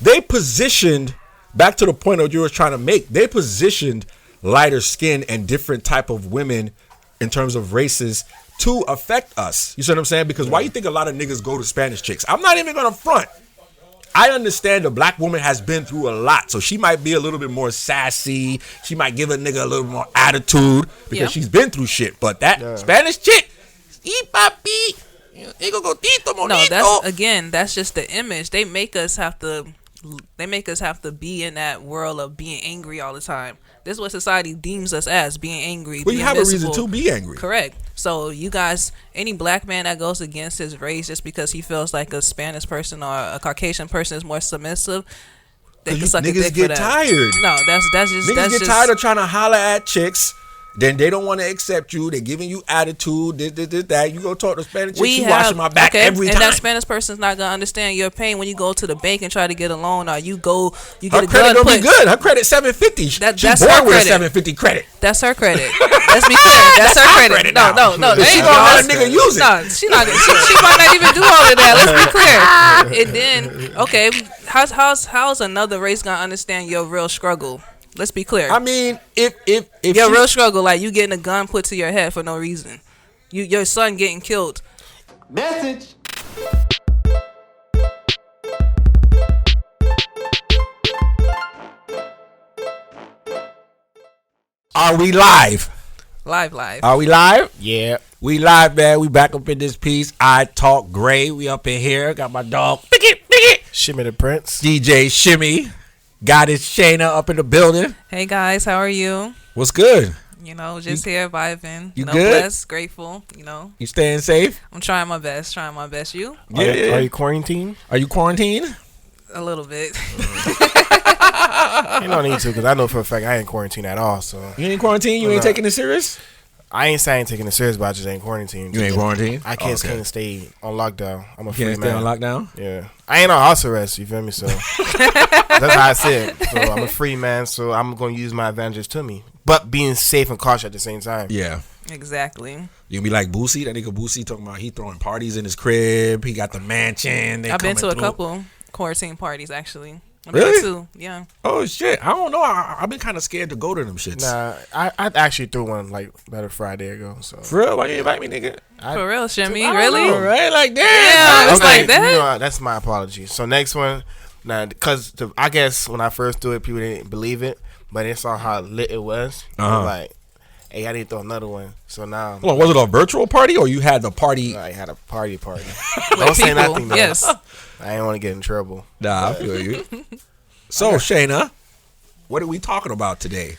they positioned, back to the point that you were trying to make, they positioned lighter skin and different type of women in terms of races to affect us. You see what I'm saying? Because why you think a lot of niggas go to Spanish chicks? I'm not even gonna front. I understand the black woman has been through a lot, so she might be a little bit more sassy. She might give a nigga a little more attitude because she's been through shit. But that Spanish chick, no, that's just the image. They make us have to be in that world of being angry all the time. This is what society deems us as, being angry. Well, you have invisible. A reason to be angry. Correct. So you guys, any black man that goes against his race just because he feels like a Spanish person or a Caucasian person is more submissive, they can suck a dick for that. Niggas get tired. No, that's just niggas get tired of trying to holler at chicks. Then they don't want to accept you. They're giving you attitude. This, that. You go talk to Spanish chick. She washing my back every time. And that Spanish person's not gonna understand your pain when you go to the bank and try to get a loan, or you get a gun. Her credit gonna be good. Her credit 750. She's born with a 750 credit. That's her credit. Let's be clear. That's her credit. No. She gonna let a nigga use it. No, she not. She might not even do all of that. Let's be clear. And then, okay, how's another race gonna understand your real struggle? Let's be clear. I mean, if your real struggle, like you getting a gun put to your head for no reason, your son getting killed. Message. Are we live? Live. Are we live? Yeah. We live, man. We back up in this piece. I Talk Gray. We up in here. Got my dog, Shimmy the Prince. DJ Shimmy. Goddess Shayna up in the building. Hey guys, how are you? What's good? Just here vibing. You good? Blessed, grateful. You staying safe? I'm trying my best. You? Yeah. Are you quarantined? Are you quarantined? A little bit. You don't need to, because I know for a fact I ain't quarantined at all. So you ain't quarantined? You ain't taking it serious? I ain't saying taking it serious, but I just ain't quarantined. You ain't quarantined? I can't stay on lockdown. I'm a free man. Can't stay on lockdown? Yeah. I ain't on house arrest, you feel me? So that's how I said. So I'm a free man, so I'm going to use my advantages to me. But being safe and cautious at the same time. Yeah. Exactly. You be like Boosie, that nigga Boosie talking about he throwing parties in his crib. He got the mansion. I've been to a couple quarantine parties, actually. Really? Too. Yeah. Oh shit! I don't know. I've been kind of scared to go to them shits. Nah, I actually threw one like about a Friday ago. So for real, why you invite me, nigga? For real, Shimmy, really? Know, right? Like that? Yeah, it's like that. That's my apology. So next one, now because I guess when I first threw it, people didn't believe it, but they saw how lit it was. Like, hey, I need to throw another one. So now, hold on, was it a virtual party or you had the party? I had a party. Don't say nothing though. Yes. I ain't want to get in trouble. Nah, I feel you. So, Shayna, what are we talking about today?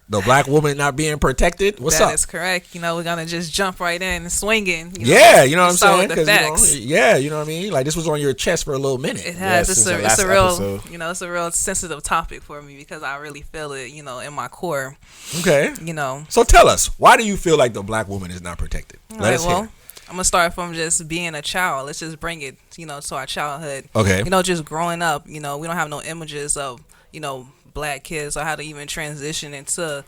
The black woman not being protected? What's up? That is correct. We're going to just jump right in and swinging. You know what I'm saying? The facts. you know what I mean? Like, this was on your chest for a little minute. It has. It's a real, it's a real sensitive topic for me because I really feel it, in my core. Okay. So tell us, why do you feel like the black woman is not protected? Let us hear. I'm going to start from just being a child. Let's just bring it, to our childhood. Okay. Just growing up, we don't have no images of, black kids or how to even transition into,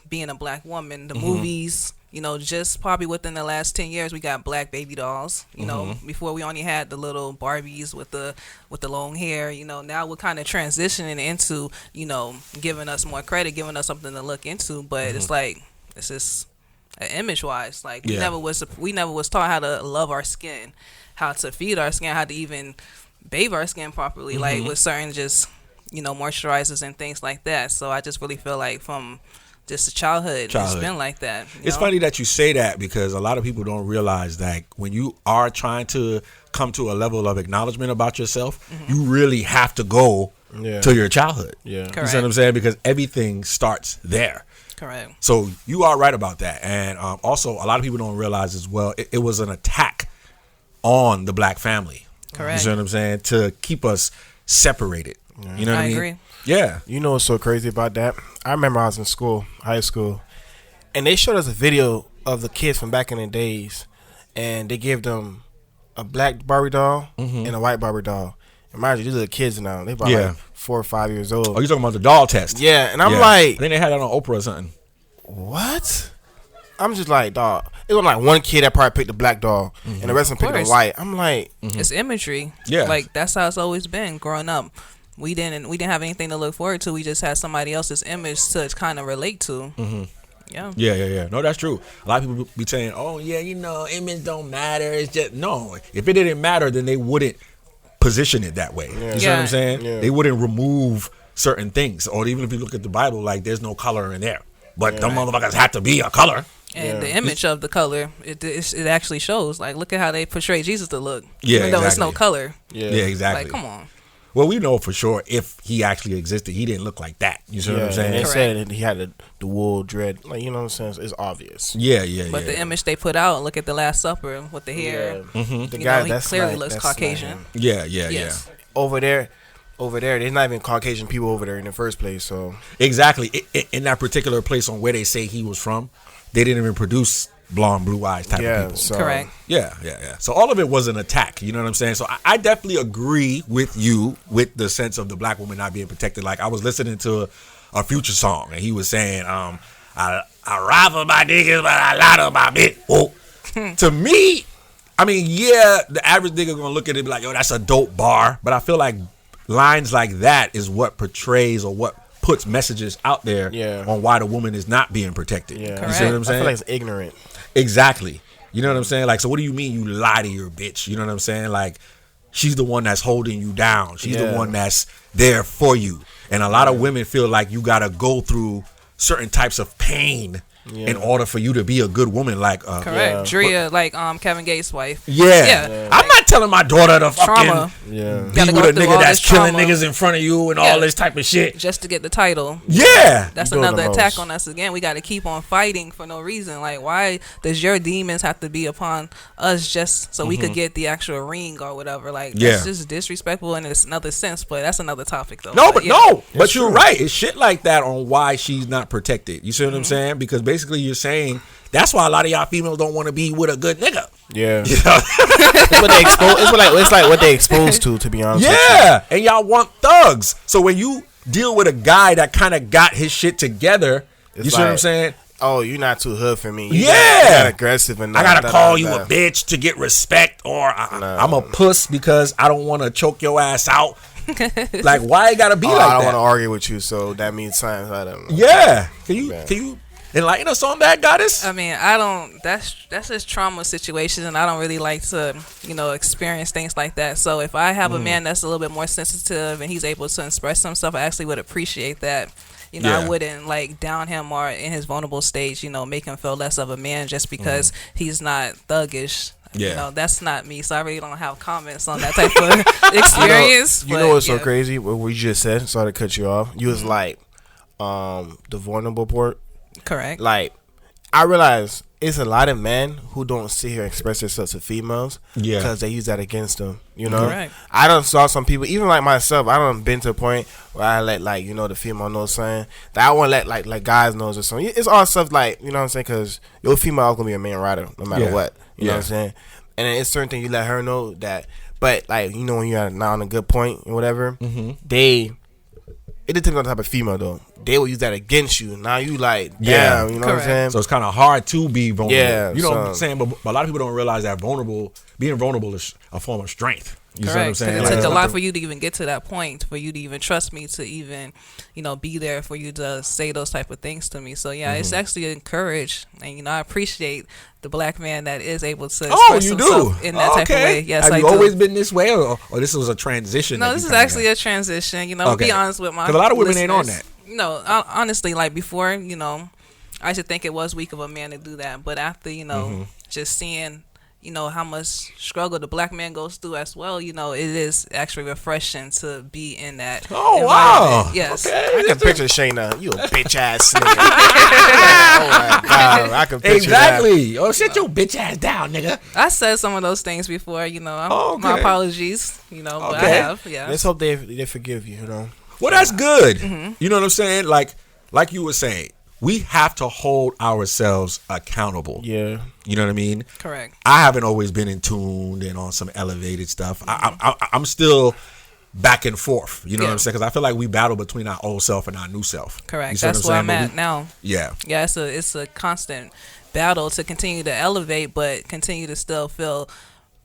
being a black woman. The movies, just probably within the last 10 years, we got black baby dolls. Before we only had the little Barbies with the long hair. Now we're kind of transitioning into, giving us more credit, giving us something to look into. But it's like, it's just... image wise, like we never was taught how to love our skin, how to feed our skin, how to even bathe our skin properly, like with certain just moisturizers and things like that. So I just really feel like from just childhood, it's been like that. It's funny that you say that because a lot of people don't realize that when you are trying to come to a level of acknowledgement about yourself, you really have to go to your childhood. Yeah, correct. You see what I'm saying? Because everything starts there. Correct. So you are right about that. And also, a lot of people don't realize as well, it was an attack on the black family. Correct. You see what I'm saying? To keep us separated. Yeah. You know what I mean? agree. Yeah. You know what's so crazy about that? I remember I was in school, high school, and they showed us a video of the kids from back in the days, and they gave them a black Barbie doll and a white Barbie doll. And mind you, these are the kids now. They're about like 4 or 5 years old. Oh, you talking about the doll test? Yeah, and I'm like... I think they had that on Oprah or something. What? I'm just like, dog. It was like one kid that probably picked the black doll, and the rest of them picked the white. I'm like... It's imagery. Yeah. Like, that's how it's always been growing up. we didn't have anything to look forward to. We just had somebody else's image to kind of relate to. Yeah. Yeah. No, that's true. A lot of people be saying, "Oh, yeah, image don't matter." It's just no. If it didn't matter, then they wouldn't position it that way. You see what I'm saying? Yeah. They wouldn't remove certain things, or even if you look at the Bible, like there's no color in there, but them motherfuckers have to be a color. And the image of the color, it actually shows. Like, look at how they portray Jesus to look. Yeah, even though it's no exactly. color. Yeah, exactly. Like, come on. Well, we know for sure if he actually existed, he didn't look like that. You see what I'm saying? They said he had the wool dread. Like, you know what I'm saying? It's obvious. Yeah. But the image they put out, look at the Last Supper with the hair. The You guy know, he that's clearly not- looks that's not Caucasian. him. Yeah. Yes. Over there, there's not even Caucasian people over there in the first place. So Exactly. In that particular place on where they say he was from, they didn't even produce blonde, blue eyes type of people. so Correct. Yeah. So all of it was an attack. You know what I'm saying? So I definitely agree with you with the sense of the black woman not being protected. Like I was listening to a Future song and he was saying, I rival my niggas, but I lie to my bitch. Oh. To me, I mean, yeah, the average nigga gonna look at it and be like, yo, that's a dope bar. But I feel like lines like that is what portrays or what puts messages out there on why the woman is not being protected. Yeah, You see what I'm saying? I feel like it's ignorant. Exactly. You know what I'm saying? Like, so what do you mean you lie to your bitch? You know what I'm saying? Like, she's the one that's holding you down. She's the one that's there for you. And a lot of women feel like you got to go through certain types of pain in order for you to be a good woman. Like, Correct. Drea, like Kevin Gates' wife. Yeah. I'm not telling my daughter to Trauma. fucking Yeah. be Gotta go with a through nigga all that's this killing trauma. niggas in front of you and all this type of shit. Just to get the title. Yeah. That's You're doing another the attack most. on us again. We got to keep on fighting for no reason. Like, why does your demons have to be upon us just so we could get the actual ring or whatever? Like, that's just disrespectful in another sense, but that's another topic, though. No, but you're true. right. It's shit like that on why she's not protected. You see what I'm saying? Because basically you're saying that's why a lot of y'all females don't want to be with a good nigga. Yeah. You know? It's what they expose. It's like what they exposed to be honest. Yeah, and y'all want thugs. So when you deal with a guy that kind of got his shit together, you see what I'm like, saying? Oh, you're not too hood for me. Yeah. You're not aggressive enough. I gotta call you a bitch to get respect, or I'm a puss because I don't want to choke your ass out. Like, why it gotta be like I don't that? want to argue with you, so that means something. I don't know. Yeah, can you enlighten us on that, goddess? I mean, I don't. That's just trauma situations, and I don't really like to, experience things like that. So if I have a man that's a little bit more sensitive and he's able to express himself, I actually would appreciate that. I wouldn't like down him or in his vulnerable stage, make him feel less of a man just because he's not thuggish. Yeah. That's not me. So I really don't have comments on that type of experience. You know what's so crazy? What you just said, sorry to cut you off. You was like, the vulnerable part. Correct. Like, I realize it's a lot of men who don't sit here and express themselves to females because they use that against them. Correct. I done saw some people, even like myself. I done been to a point where I let the female know something that I want to let like guys know or something. It's all stuff like what I'm saying, because your female is gonna be a man rider no matter what. You know what I'm saying? And then it's certain thing you let her know that, but like when you're not on a good point or whatever, it depends on the type of female though. They will use that against you. Now you like, damn, you know what I'm saying? So it's kind of hard to be vulnerable. Yeah, you know what I'm saying? But a lot of people don't realize that being vulnerable is a form of strength. You see what I'm Correct. saying? It took a lot something- for you to even get to that point, for you to even trust me to even, be there for you to say those type of things to me. So yeah, it's actually encouraged, and I appreciate the black man that is able to express himself in that type of way. Yes, Have I you do. always been this way, or this was a transition? No, that this you is kinda actually got? a transition. Okay. Be honest with my, because a lot of women ain't on listeners. that. No, honestly, like before, I should think it was weak of a man to do that, but after just seeing how much struggle the black man goes through as well, it is actually refreshing to be in that Oh wow! Yes. Okay. I can picture Shayna, you a bitch ass nigga. Oh my god, I can picture Exactly. Oh, sit your bitch ass down, nigga. I said some of those things before, Okay. my apologies, but I Okay. have, that. yeah. Let's hope they forgive you. Well, that's good. Mm-hmm. You know what I'm saying? Like you were saying, we have to hold ourselves accountable. Yeah. You know what I mean? Correct. I haven't always been in tune and on some elevated stuff. I'm still back and forth. You know what I'm saying? Because I feel like we battle between our old self and our new self. Correct. You see That's what where I'm I'm saying? at now. Yeah. Yeah, it's a constant battle to continue to elevate, but continue to still feel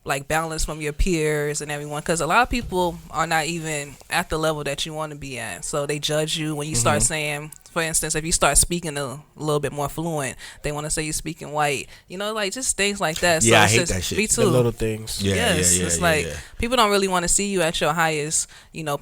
like balance from your peers and everyone, because a lot of people are not even at the level that you want to be at, so they judge you when you start saying, for instance, if you start speaking a little bit more fluent, they want to say you're speaking white, like just things like that. Yeah, so I it's hate just, that shit. me The too. little things. Yes, it's like people don't really want to see you at your highest,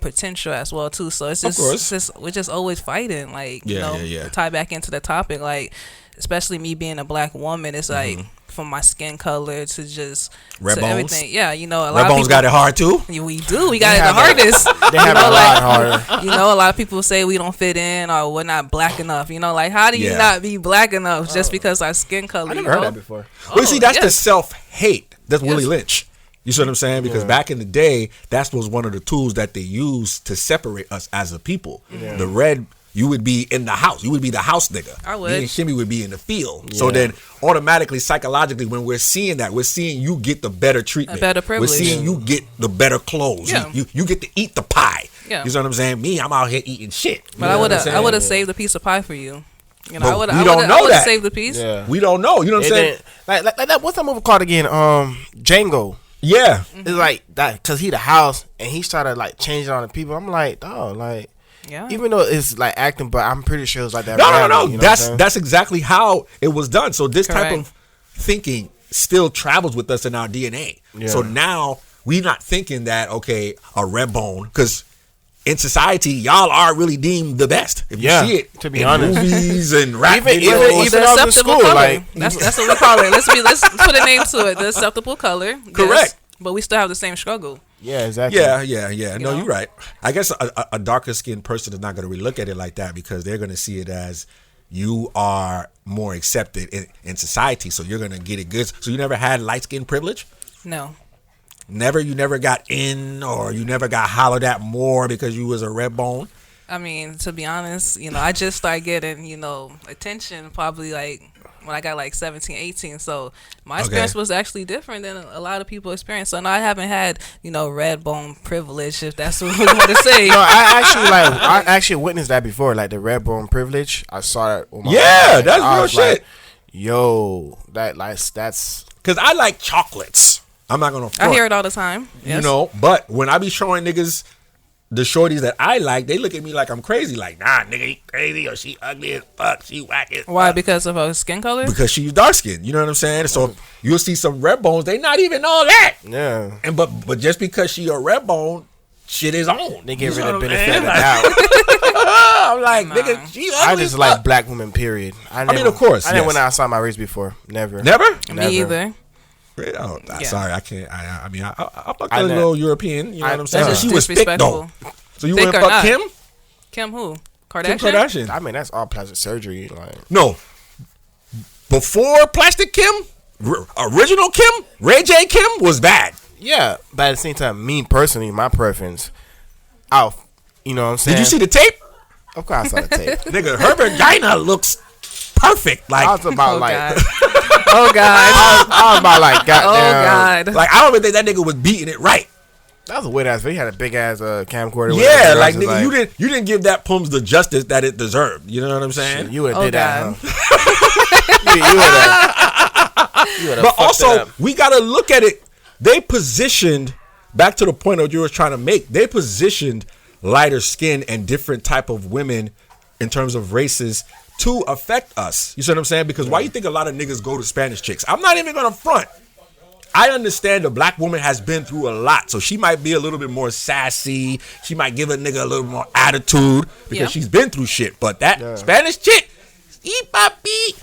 potential as well too. So it's Of just, course. we're just always fighting, like to tie back into the topic, like especially me being a black woman, it's like from my skin color to just Red to bones? everything. Yeah, a lot Red of bones people got it hard too. We do. We got it the hardest. They have it a lot harder. A lot of people say we don't fit in or we're not black enough. Like how do you not be black enough just because our skin color? I never heard that before. Well, you see, that's the yes. self-hate. That's Willie Yes. Lynch. You see what I'm saying? Because back in the day, that was one of the tools that they used to separate us as a people. The red, you would be in the house. You would be the house nigga. I would. Me and Shimmy would be in the field. So then automatically, psychologically, when we're seeing that, we're seeing you get the better treatment. A better privilege. We're seeing you get the better clothes. Yeah. You get to eat the pie. Yeah. You see what I'm saying? Me, I'm out here eating shit. You But know I what would I'm saying? have saved a piece of pie for you. But I would we don't know have that. saved the piece. Yeah. We don't know. You know what I'm saying? Like that. What's that movie called again? Django. Yeah. It's like that because he the house and he started like changing on the people. I'm like, dog, like. Yeah. Even though it's like acting, but I'm pretty sure it's like that. No. reality, you know what I'm saying? That's exactly how it was done. So this type Correct. of thinking still travels with us in our DNA. Yeah. So now we not thinking that a red bone, because in society y'all are really deemed the best. If Yeah, you see it to be in honest. movies and rap Even- videos. even the I was in acceptable school, color. like- that's what we call it. Let's put a name to it. The acceptable color. Yes, Correct. but we still have the same struggle. Yeah, exactly. Yeah. No, know? you're right. I guess a darker skinned person is not going to really look at it like that, because they're going to see it as you are more accepted in society, so you're going to get it good. So you never had light skin privilege? No. You never got in, or you never got hollered at more because you was a red bone? I mean, to be honest, I just started getting, attention probably like when I got like 17, 18. So my experience was actually different than a lot of people experience. So no, I haven't had, red bone privilege, if that's what we want to say. No, I actually witnessed that before, like the red bone privilege. I saw it with my Yeah, eyes. that's I real was shit. Like, yo, that's Because I like chocolates. I'm not going to front. I hear it all the time. Yes. But when I be showing niggas the shorties that I like, they look at me like I'm crazy. Like, nah, nigga, he crazy, or she ugly as fuck, she whack as Why? fuck. Because of her skin color? Because she's dark skinned. You know what I'm saying? So you'll see some red bones, they not even all that. yeah. And but just because she a red bone, shit is on. They give You her know the what I'm benefit of the saying? doubt. I'm like, Nah. nigga, she ugly. I just as like fuck. black women. Period. mean, of course, I never yes. went outside my race before. Never. Never? Never. Me either. Oh, Yeah. Sorry, I can't. I mean, I fucked I a ne- little European. You know I- what I'm saying? That's She just was thick though. disrespectful. So you Thick wouldn't or fuck not? Kim? Kardashian? Kim Kardashian? I mean, that's all plastic surgery. Like, No. Before Plastic Kim, original Kim, Ray J Kim was bad. yeah, but at the same time, me personally, my preference, you know what I'm saying? Did you see the tape? Of course, I saw the tape. Nigga, her vagina looks perfect. I Like, was about Oh, like, God. Oh, God. I was about like, Oh, goddamn. God. like I don't even think that nigga was beating it right. That was a weird ass video. He had a big ass camcorder. Yeah, with like it. nigga, you didn't give that Pums the justice that it deserved. You know what I'm saying? You would have Oh, did that, God. huh? you would have. But also, we gotta look at it. They positioned, back to the point that you were trying to make, they positioned lighter skin and different type of women in terms of races to affect us. You see what I'm saying? Because why you think a lot of niggas go to Spanish chicks? I'm not even gonna front. I understand the black woman has been through a lot, so she might be a little bit more sassy. She might give a nigga a little more attitude because Yeah. she's been through shit. But that Spanish chick, y papi,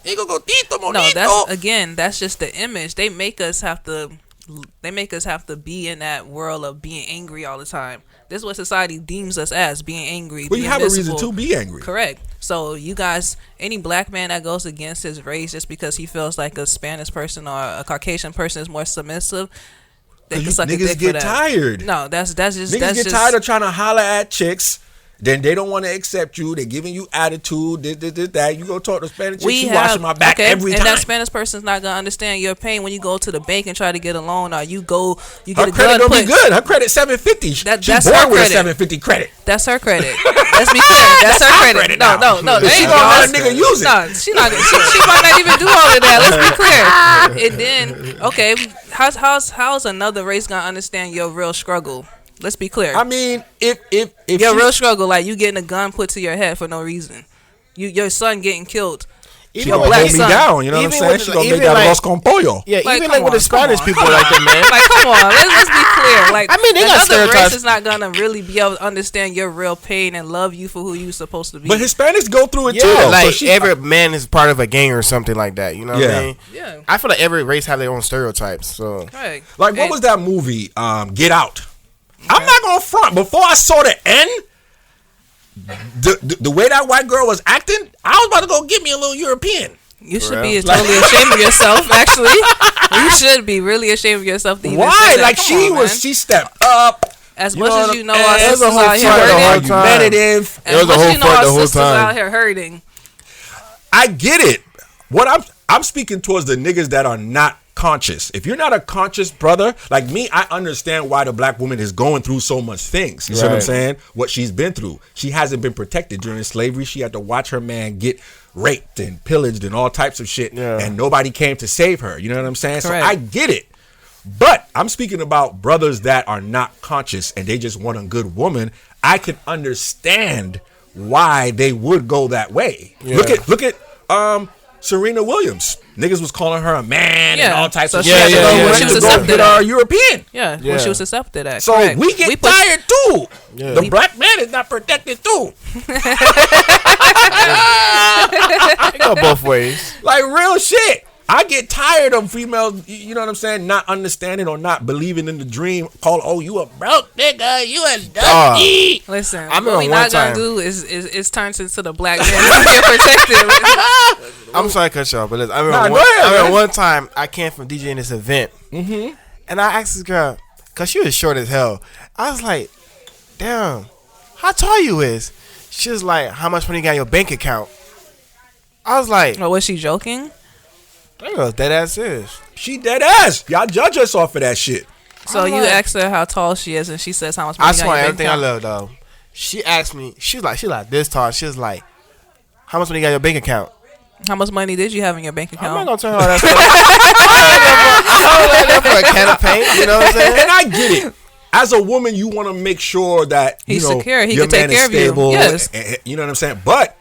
hijo gotito, No, monito. that's just the image. They make us have to be in that world of being angry all the time. This is what society deems us as, being angry. Well, you being have a reason visible. to be angry. Correct. So you guys, any black man that goes against his race just because he feels like a Spanish person or a Caucasian person is more submissive, they can suck a Niggas dick get for that. tired. No, that's just Niggas get tired of trying to holler at chicks then they don't want to accept you. They're giving you attitude. This, that. You go talk to Spanish chick, she washing my back every time. And that Spanish person's not gonna understand your pain when you go to the bank and try to get a loan, or you get her a credit don't be good. Her credit 750. She's born with a 750 credit. That's her credit. Let's be clear. That's her credit. No. She gonna let a nigga use it. No, she might not even do all of that. Let's be clear. And then, okay, how's another race gonna understand your real struggle? Let's be clear. I mean, if your real struggle, like you getting a gun put to your head for no reason, your son getting killed. She gonna hold me down, you know what I'm saying? She gonna make that arroz con pollo. Yeah, even like with the Spanish people like that, man. Like, come on, let's be clear. Like, I mean, they got stereotypes. Race is not gonna really be able to understand your real pain and love you for who you supposed to be. But Hispanics go through it too. Though. Like every man is part of a gang or something like that. You know what I mean? Yeah. I feel like every race have their own stereotypes. So, right. Like, what was that movie? Get Out. Okay. I'm not gonna front. Before I saw the end. The way that white girl was acting, I was about to go get me a little European. You should be totally ashamed of yourself. Actually, you should be really ashamed of yourself. To even Why? say Like she stepped up. As much as you know, our sisters out here hurting. Argumentative. As much as you know, our sisters out here hurting. I get it. What I'm speaking towards the niggas that are not conscious. If you're not a conscious brother like me, I understand why the black woman is going through so much things. You see what I'm saying? What she's been through. She hasn't been protected during slavery. She had to watch her man get raped and pillaged and all types of shit, and nobody came to save her. You know what I'm saying? Correct. So I get it. But I'm speaking about brothers that are not conscious and they just want a good woman. I can understand why they would go that way. Yeah. Look at Serena Williams. Niggas was calling her a man and all types of shit. When she was accepted, European. When she was accepted. So correct. We get tired too. Yeah. The black man is not protected too. It go both ways. Like real shit. I get tired of females, you know what I'm saying, not understanding or not believing in the dream. Call, you a broke nigga, you a dusty. Listen, what we not gonna do is turn into the black man being protected. I'm sorry to cut you off, but listen, I remember one time I came from DJing this event, and I asked this girl, cause she was short as hell. I was like, damn, how tall you is? She was like, how much money you got in your bank account? I was like, oh, was she joking? That girl's dead ass serious. She dead ass. Y'all judge us off of that shit. So you asked her how tall she is, and she says how much money. I swear everything I love though. She asked me. She was like this tall. She was like, how much money you got in your bank account? How much money did you have in your bank account? I'm not gonna turn all that stuff. I'm not for a can of paint. You know what I'm saying? And I get it. As a woman, you want to make sure that he's secure. He your can man take care is stable, of you. Yes. And, you know what I'm saying? But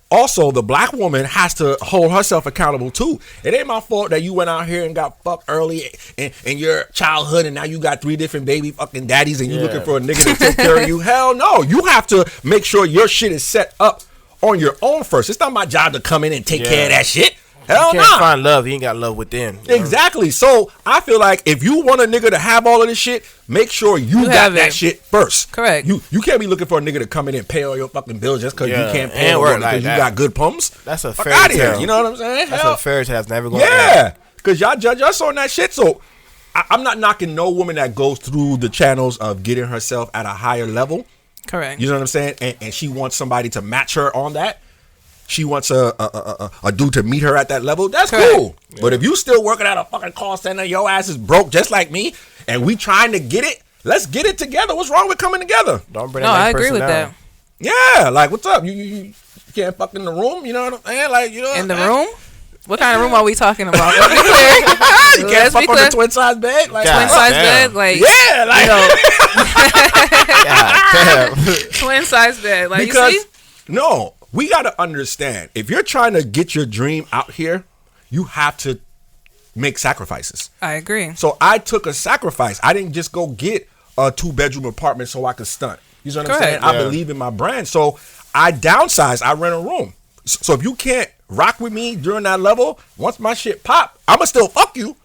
also, the black woman has to hold herself accountable too. It ain't my fault that you went out here and got fucked early in your childhood, and now you got 3 different baby fucking daddies, and you looking for a nigga to take care of you. Hell no, you have to make sure your shit is set up on your own first. It's not my job to come in and take care of that shit. Hell no. You can't find love. You ain't got love within. Exactly. So I feel like if you want a nigga to have all of this shit, make sure you got that shit first. Correct. You can't be looking for a nigga to come in and pay all your fucking bills just because you can't pay them because you got good pumps. That's a fairy tale. You know what I'm saying? That's a fairy tale. That's never going to happen. Yeah. Because y'all judge us on that shit. So I'm not knocking no woman that goes through the channels of getting herself at a higher level. Correct. You know what I'm saying? And she wants somebody to match her on that. She wants a dude to meet her at that level. That's cool. Yeah. But if you still working at a fucking call center, your ass is broke just like me, and we trying to get it, let's get it together. What's wrong with coming together? Don't bring I agree with that. Yeah, like what's up? You can't fuck in the room. You know what I'm saying? Like in the room. What kind of room are we talking about? Let's be clear. You can't fuck on the twin size bed. Like twin size bed, like twin size bed, like because, you see. No. We got to understand, if you're trying to get your dream out here, you have to make sacrifices. I agree. So I took a sacrifice. I didn't just go get a 2-bedroom apartment so I could stunt. You know what I'm saying? Yeah. I believe in my brand. So I downsized. I rent a room. So if you can't rock with me during that level, once my shit pop, I'ma still fuck you.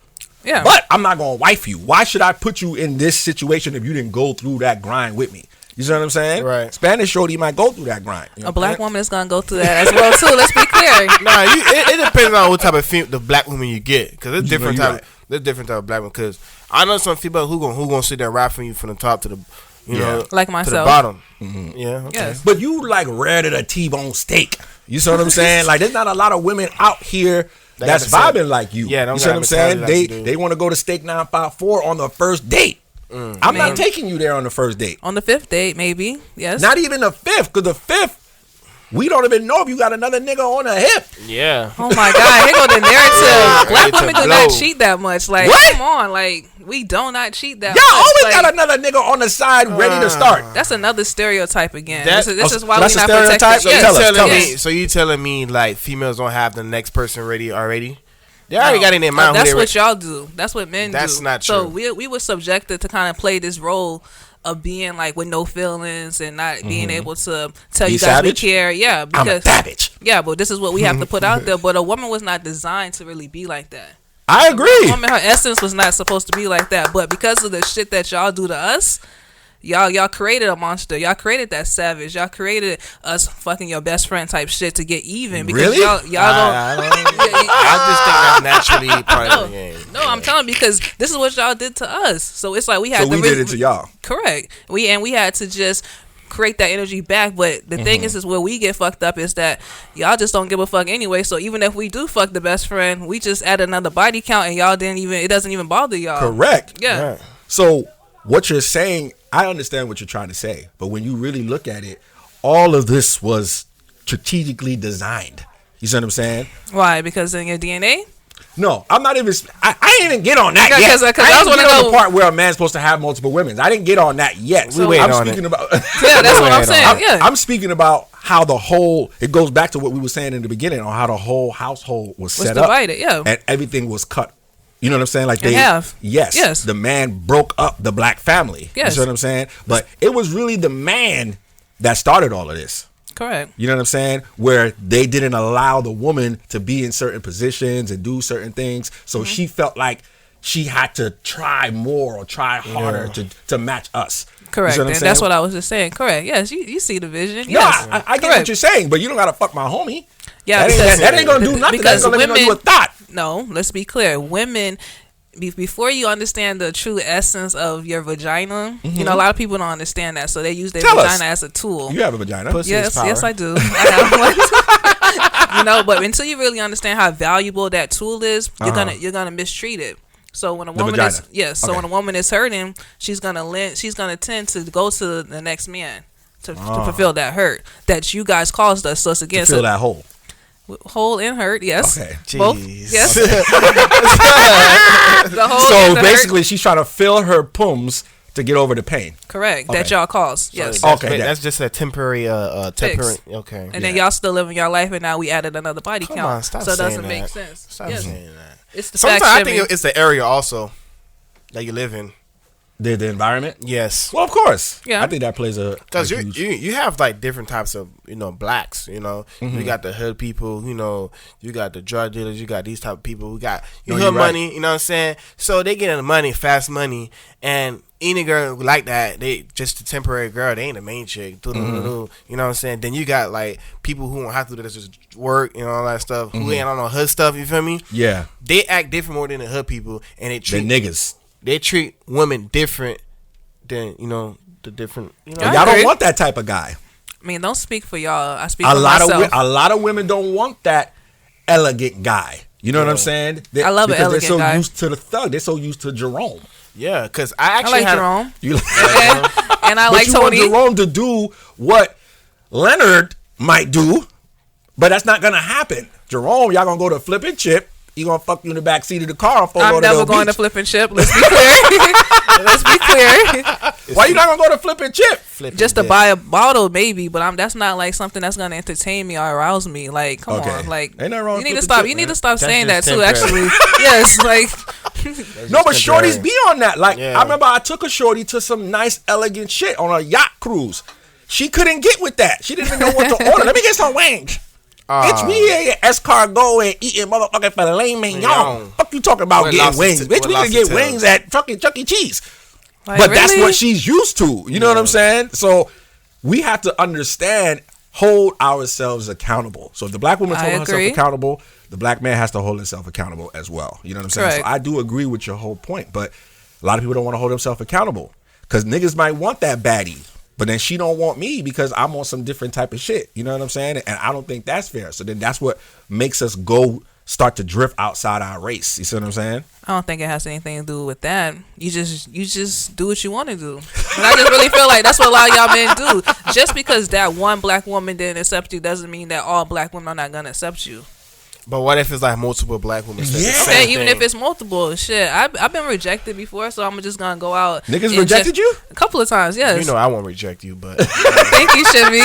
Yeah. But I'm not going to wife you. Why should I put you in this situation if you didn't go through that grind with me? You see what I'm saying? Right. Spanish shorty might go through that grind. You know a black woman is gonna go through that as well too. Let's be clear. Nah, it depends on what type of the black woman you get, because there's different type. There's different type of black woman. Because I know some females who gonna sit there and rap for you from the top to the you Yeah. know, Like to the myself. bottom. Yeah. Okay. Yes. But you like rare to a T-bone steak. You see what I'm saying? Like there's not a lot of women out here They that's got the same- vibing like you. Yeah, they don't you see got what I'm the saying? mentality like you do. They want to go to Steak 954 on the first date. I'm not taking you there on the first date. On the 5th date, maybe. Yes. Not even the 5th, because the 5th, we don't even know if you got another nigga on the hip. Yeah. Oh my God! Here go the narrative. Black Ready to women do blow. not cheat that much. Like, What? come on, like we do not cheat that Y'all much. always Like, got another nigga on the side ready to start. That's another stereotype again. That- This is why that's we're a not stereotype? protected. So Yes. tell us, telling tell me, us. so you telling me like females don't have the next person ready already? They already got in their mind. That's who what they y'all do. That's what men do. That's not So true. we were subjected to kind of play this role of being like with no feelings and not being able to tell Be you guys savage? we care. Yeah, I'm a because savage. yeah, but this is what we have to put out there. But a woman was not designed to really be like that. I A agree. woman, her essence was not supposed to be like that. But because of the shit that y'all do to us, y'all created a monster. Y'all created that savage. Y'all created us fucking your best friend type shit to get even. Because Really? y'all don't. I just think that's naturally part of the game. No, I'm telling you because this is what y'all did to us. So it's like we had So to we really, did it to y'all. correct. We had to just create that energy back. But the thing is where we get fucked up is that y'all just don't give a fuck anyway. So even if we do fuck the best friend, we just add another body count and y'all didn't even. It doesn't even bother y'all. Correct. Yeah. Right. So what you're saying, I understand what you're trying to say, but when you really look at it, all of this was strategically designed. You see what I'm saying? Why? Because in your DNA. No, I'm not even. I didn't even get on that Yeah, yet. 'cause I I was didn't wanna get on know- the part where a man's supposed to have multiple women. I didn't get on that yet. We waiting I'm on speaking it. about. Yeah, that's what I'm saying. I'm, Yeah. I'm speaking about how the whole. It goes back to what we were saying in the beginning on how the whole household was set divided, up. yeah. And everything was cut. You know what I'm saying? Like In they. half. Yes. Yes. The man broke up the black family. You Yes. see what I'm saying? But it was really the man that started all of this. Correct. You know what I'm saying? Where they didn't allow the woman to be in certain positions and do certain things. So she felt like she had to try more or try harder to match us. Correct. You see what I'm And saying? that's what I was just saying. Correct. Yes, you see the vision. No, Yes. I get Correct. what you're saying, but you don't gotta fuck my homie. Yeah, that ain't gonna do nothing. That's because gonna let me know you a women- thought. No, let's be clear. Women, before you understand the true essence of your vagina, you know, a lot of people don't understand that. So they use their Tell us. vagina as a tool. You have a vagina. Pussy. Yes, power. yes, I do. I have one. You know, but until you really understand how valuable that tool is, you're gonna mistreat it. So when a woman vagina. is so Okay. when a woman is hurting, she's gonna tend to go to the next man to fulfill that hurt that you guys caused us. So it's again, Fill that hole. whole and hurt, yes. Okay. Both, Jeez. yes. The whole So and the hurt. basically, she's trying to fill her pums to get over the pain. Correct. Okay. That y'all caused. Yes. That's, Okay, that's just a temporary, Okay. And then y'all still living your life, and now we added another body Come count. on, stop so it saying doesn't make that. sense. Stop Yes. saying that. It's the Sometimes fact. I think it's the area also that you live in. The environment. Yes. Well, of course. Yeah. I think that plays a Because huge. you have like different types of blacks, you got the hood people, you got the drug dealers, you got these type of people who got No, hood you're right. money, you know what I'm saying? So they getting the money, fast money, and any girl like that, they just a temporary girl, they ain't the main chick, you know what I'm saying? Then you got like people who don't have to do this, just work, all that stuff, who ain't on no hood stuff, you feel me? Yeah. They act different more than the hood people, and The niggas. they treat women different than the different. I Y'all agree. don't want that type of guy. I mean, don't speak for y'all. I speak A for lot myself. of a lot of women don't want that elegant guy. You know what I'm saying? I love an because elegant they're so guy. used to the thug. They're so used to Jerome. Yeah, because I I actually like had Jerome. You and I but like you Tony. want Jerome to do what Leonard might do, but that's not gonna happen. Jerome, y'all gonna go to Flip and Chip. He gonna fuck you in the back seat of the car. I'm never going to Flip and Chip. Let's be clear. Let's be clear. Why you not gonna go to Flip and Chip? Just to buy a bottle, maybe, but that's not like something that's gonna entertain me or arouse me. Like, come Okay. on, like Ain't nothing wrong you with need to Flip stop. and You Chip, need man. to stop That's saying that just too. temporary. Actually, yes, like No, but temporary. shorties be on that. Like Yeah. I remember I took a shorty to some nice, elegant shit on a yacht cruise. She couldn't get with that. She didn't even know what to order. Let me get some wings. Bitch, we here at escargot and eating motherfucking filet mignon. Mignon. Fuck you talking about With getting lobster wings? t- Bitch, with we can lobster get tails. wings at fucking Chuck E. Cheese. like, But that's really? what she's used to. You know what I'm saying? So we have to understand, hold ourselves accountable. So if the black woman's I holding herself agree. accountable, the black man has to hold himself accountable as well. You know what I'm saying? Correct. So I do agree with your whole point, but a lot of people don't want to hold themselves accountable Because niggas might want that baddie, but then she don't want me because I'm on some different type of shit. You know what I'm saying? And I don't think that's fair. So then that's what makes us start to drift outside our race. You see what I'm saying? I don't think it has anything to do with that. You just do what you want to do. And I just really feel like that's what a lot of y'all men do. Just because that one black woman didn't accept you doesn't mean that all black women are not gonna accept you. But what if it's like multiple black women? Okay, even if it's multiple, shit. I've been rejected before, so I'm just gonna go out. Niggas rejected you? A couple of times, yes. You know I won't reject you, but thank you, Shimmy.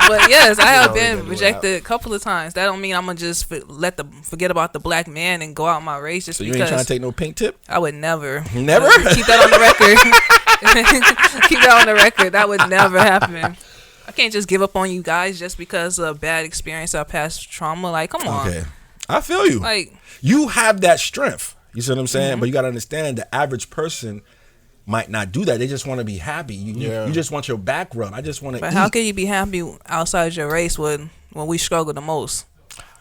But yes, I have been rejected a couple of times. That don't mean I'm gonna just forget about the black man and go out my race just so because. You ain't trying to take no pink tip? I would never. Never? Keep that on the record. Keep that on the record. That would never happen. I can't just give up on you guys just because of bad experience or past trauma. Like, come on. Okay. I feel you. Like, you have that strength. You see what I'm saying? But you got to understand the average person might not do that. They just want to be happy. You just want your back rub. I just want to. But how can you be happy outside your race when we struggle the most?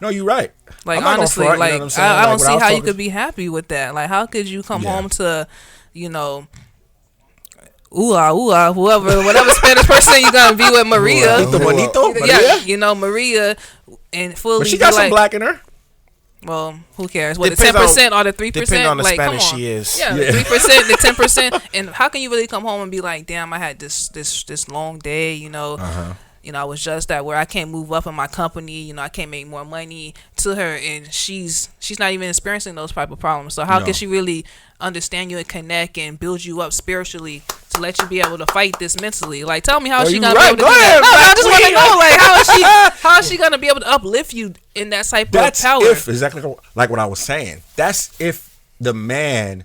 No, you're right. Like, honestly, front, like, you know what I'm saying? I don't Like, see how you could be happy with that. Like, how could you come home to, whatever Spanish person you're gonna be with, Maria. Maria? Maria, and fully. But she got some black in her. Well, who cares? What, the 10% or the 3%? Depending on the like, Spanish come on. she is. Yeah, the 3%, the 10%. And how can you really come home and be like, damn, I had this long day, I was just at where I can't move up in my company, I can't make more money to her, and she's not even experiencing those type of problems. So how can she really understand you and connect and build you up spiritually to let you be able to fight this mentally? Like, tell me how is she gonna be able to do that? No, I just want to know, like, how is she gonna be able to uplift you in that type of power? That's exactly like what I was saying. That's if the man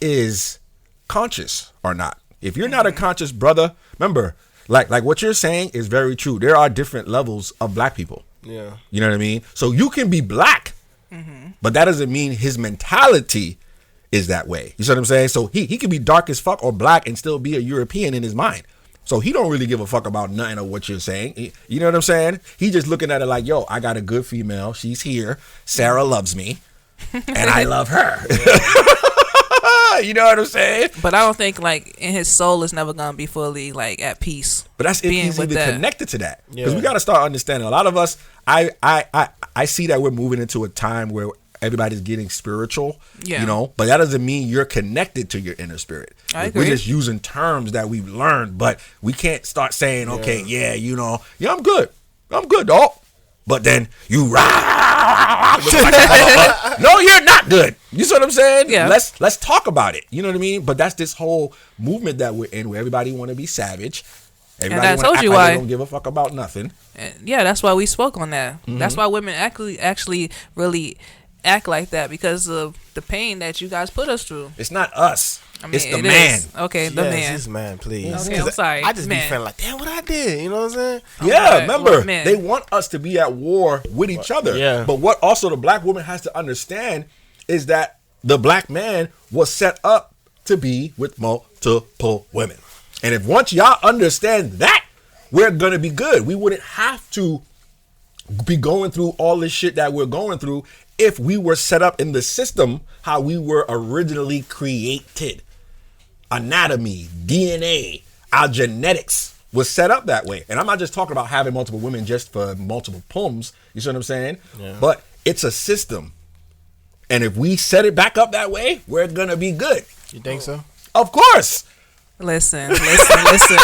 is conscious or not. If you're not a conscious brother, remember, like what you're saying is very true. There are different levels of black people. Yeah. You know what I mean? So you can be black, but that doesn't mean his mentality is that way. You see what I'm saying? So he can be dark as fuck or black and still be a European in his mind. So he don't really give a fuck about nothing of what you're saying. You know what I'm saying? He just looking at it like, yo, I got a good female. She's here. Sarah loves me. And I love her. You know what I'm saying? But I don't think, like, in his soul is never gonna be fully, like, at peace. But that's if he's even that. Connected to that. Because we got to start understanding. A lot of us, I see that we're moving into a time where everybody's getting spiritual. Yeah. But that doesn't mean you're connected to your inner spirit. I agree. We're just using terms that we've learned, but we can't start saying, okay, I'm good, dog. But then you no, you're not good. You see what I'm saying? Yeah. Let's talk about it. You know what I mean? But that's this whole movement that we're in, where everybody want to be savage. Everybody and I told you like why. they don't give a fuck about nothing. Yeah, that's why we spoke on that. That's why women actually really act like that, because of the pain that you guys put us through. It's not us. I mean, it's the man. Okay, the man. It's man, please. Okay, I'm sorry. I just man. be feeling like, damn, what I did. You know what I'm saying? Yeah, remember, they want us to be at war with each other. Yeah. But what also the black woman has to understand is that the black man was set up to be with multiple women. And if once y'all understand that, we're going to be good. We wouldn't have to be going through all this shit that we're going through if we were set up in the system how we were originally created. Anatomy, DNA, our genetics was set up that way. And I'm not just talking about having multiple women just for multiple poems. You see what I'm saying? Yeah. But it's a system. And if we set it back up that way, we're going to be good. You think so? Of course. Listen. Listen,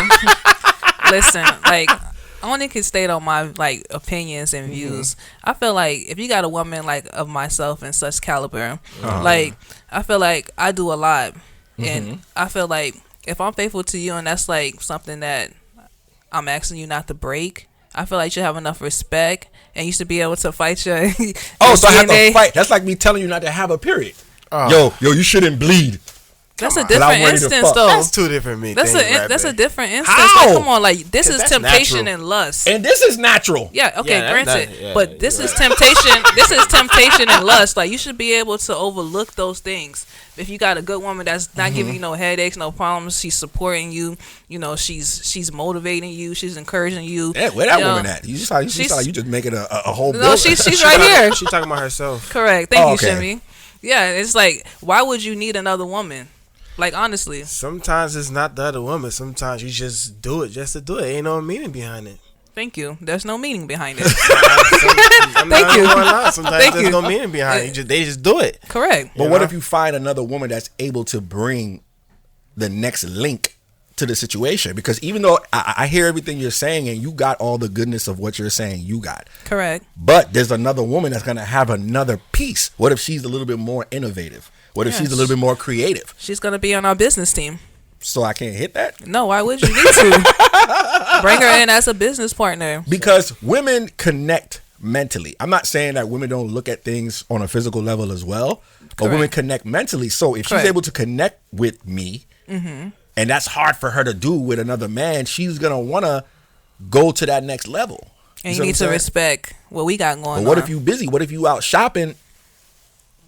like, I only can state on my, like, opinions and views. I feel like if you got a woman, like, of myself and such caliber, like, I feel like I do a lot. And I feel like if I'm faithful to you and that's, like, something that I'm asking you not to break, I feel like you should have enough respect and you should be able to fight your so I have to fight. That's like me telling you not to have a period. Yo, you shouldn't bleed. That's a different instance, though. That's two different things. That's a different instance. How? Like, come on, like, this is temptation natural. and lust. And this is natural. Yeah, okay, granted. But this is temptation. This is temptation and lust. Like, you should be able to overlook those things. If you got a good woman that's not giving you no headaches, no problems, she's supporting you. You know, she's motivating you. She's encouraging you. Yeah, where that woman at? You just making a whole. No, she's right here. She's talking about herself. Correct. Thank you, okay. Shimmy. Yeah, it's like, why would you need another woman? Like, honestly. Sometimes it's not the other woman. Sometimes you just do it just to do it. Ain't no meaning behind it. Thank you. There's no meaning behind it. Thank you. Sometimes Thank there's you. no meaning behind it. They just do it. Correct. But You what know? if you find another woman that's able to bring the next link to the situation? Because even though I hear everything you're saying and you got all the goodness of what you're saying, you got. Correct. But there's another woman that's going to have another piece. What if she's a little bit more innovative? What if she's a little bit more creative? She's going to be on our business team. So I can't hit that? No, why would you need to? Bring her in as a business partner. Because women connect mentally. I'm not saying that women don't look at things on a physical level as well, but Correct. women connect mentally. So if she's Correct. able to connect with me, and that's hard for her to do with another man, she's going to want to go to that next level. And see you what need I'm to saying? respect what we got going But on. what if you busy? What if you out shopping?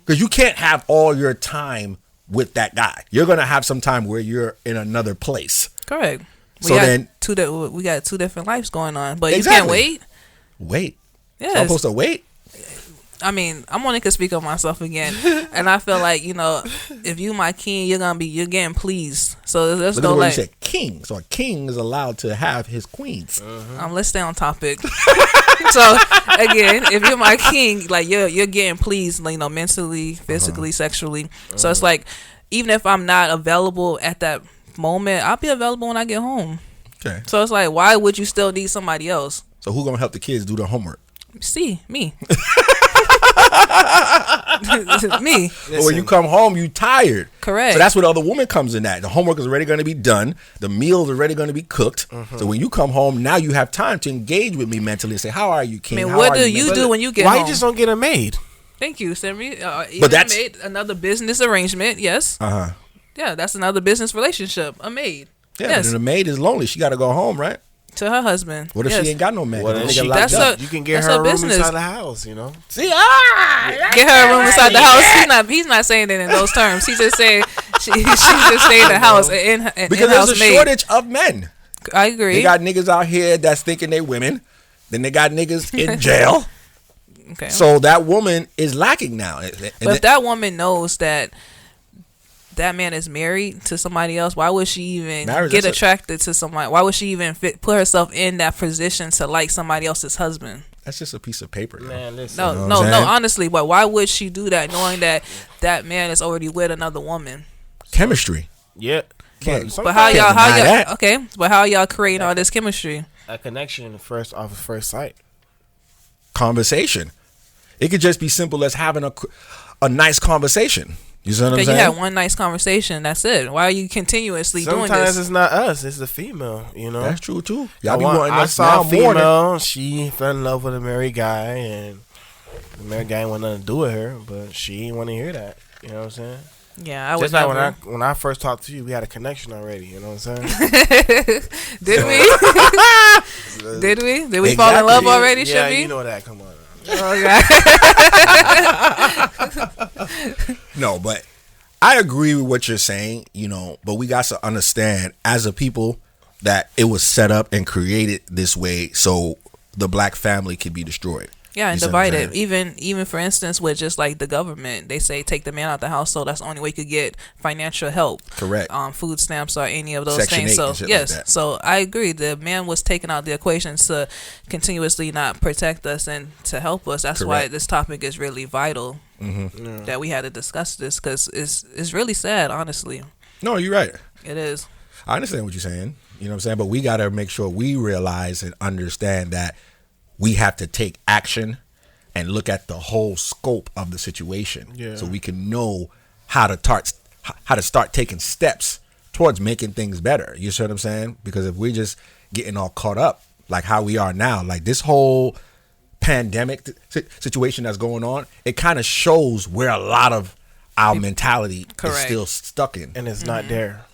Because you can't have all your time with that guy. You're going to have some time where you're in another place. Correct. So then- we got two different lives going on, but Exactly. you can't wait. Wait. Yes. So I'm supposed to wait? I mean, I'm only can speak on myself again, and I feel like, you know, if you my king, you're getting pleased. So there's Look no at what like. you said, king. So a king is allowed to have his queens. Let's stay on topic. So again, if you're my king, like you're getting pleased, you know, mentally, physically, sexually. So it's like, even if I'm not available at that moment, I'll be available when I get home. Okay. So it's like, why would you still need somebody else? So who gonna help the kids do their homework? See, me. Me. But when you come home, you tired. Correct. So that's where the other woman comes in at. The homework is already going to be done. The meals are already going to be cooked. So when you come home, now you have time to engage with me mentally and say, how are you, king? I mean, How what are do you do when you get Why home? you just don't get a maid? Thank you, Sammy. But that's- made another business arrangement. Yes. Uh-huh. Yeah, that's another business relationship. A maid. Yeah, Yes. but the maid is lonely. She got to go home, right? To her husband. What if Yes. she ain't got no man? Well, The then nigga she- locked That's up. a- You can get That's her her a room business. inside the house, you know. See, Get her a room inside the house. He's not saying it in those terms. He just saying she just stay in the house in because in-house there's a maid. shortage of men. I agree. They got niggas out here that's thinking they women. Then they got niggas in jail. Okay. So that woman is lacking now. And But if that woman knows that that man is married to somebody else, why would she even Marriage, get that's attracted to somebody? Why would she even put herself in that position to like somebody else's husband? that's just a piece of paper. yo. Man, listen. No, know what no, I'm no. saying? Honestly, but why would she do that, knowing that that man is already with another woman? Chemistry. Yeah. Can't- But how Can't y'all? deny that. Okay, but how y'all creating all this chemistry? A connection first off of first sight. Conversation. It could just be simple as having a nice conversation. You see what I'm Okay, you saying? had one nice conversation. That's it. Why are you continuously doing Sometimes this? it's not us; it's the female. You know. That's true too. Y'all be wanting I us saw now a more than female. She fell in love with a married guy, and the married guy ain't want nothing to do with her. But she ain't want to hear that. You know what I'm saying? Yeah, I would Just like never. when I first talked to you, we had a connection already. You know what I'm saying? Did we? Did we? Did we fall in love Exactly. already? Yeah, Should we? you know that. Come on. No, but I agree with what you're saying, you know, but we got to understand as a people that it was set up and created this way so the black family could be destroyed. Yeah, and You see what I'm divided. saying? Even for instance, with just like the government, they say take the man out the house, so that's the only way you could get financial help. Correct. Food stamps or any of those Section things. 8 So and shit like yes, that. so I agree. The man was taken out of the equation to continuously not protect us and to help us. That's why Correct. this topic is really vital. That we had to discuss this because it's really sad. Honestly, No, you're right. it is. I understand what you're saying. You know what I'm saying? But we got to make sure we realize and understand that we have to take action and look at the whole scope of the situation, Yeah. so we can know how to start taking steps towards making things better. You see what I'm saying? Because if we're just getting all caught up like how we are now, like this whole pandemic situation that's going on, it kind of shows where a lot of our mentality is Correct. still stuck in. And it's not there.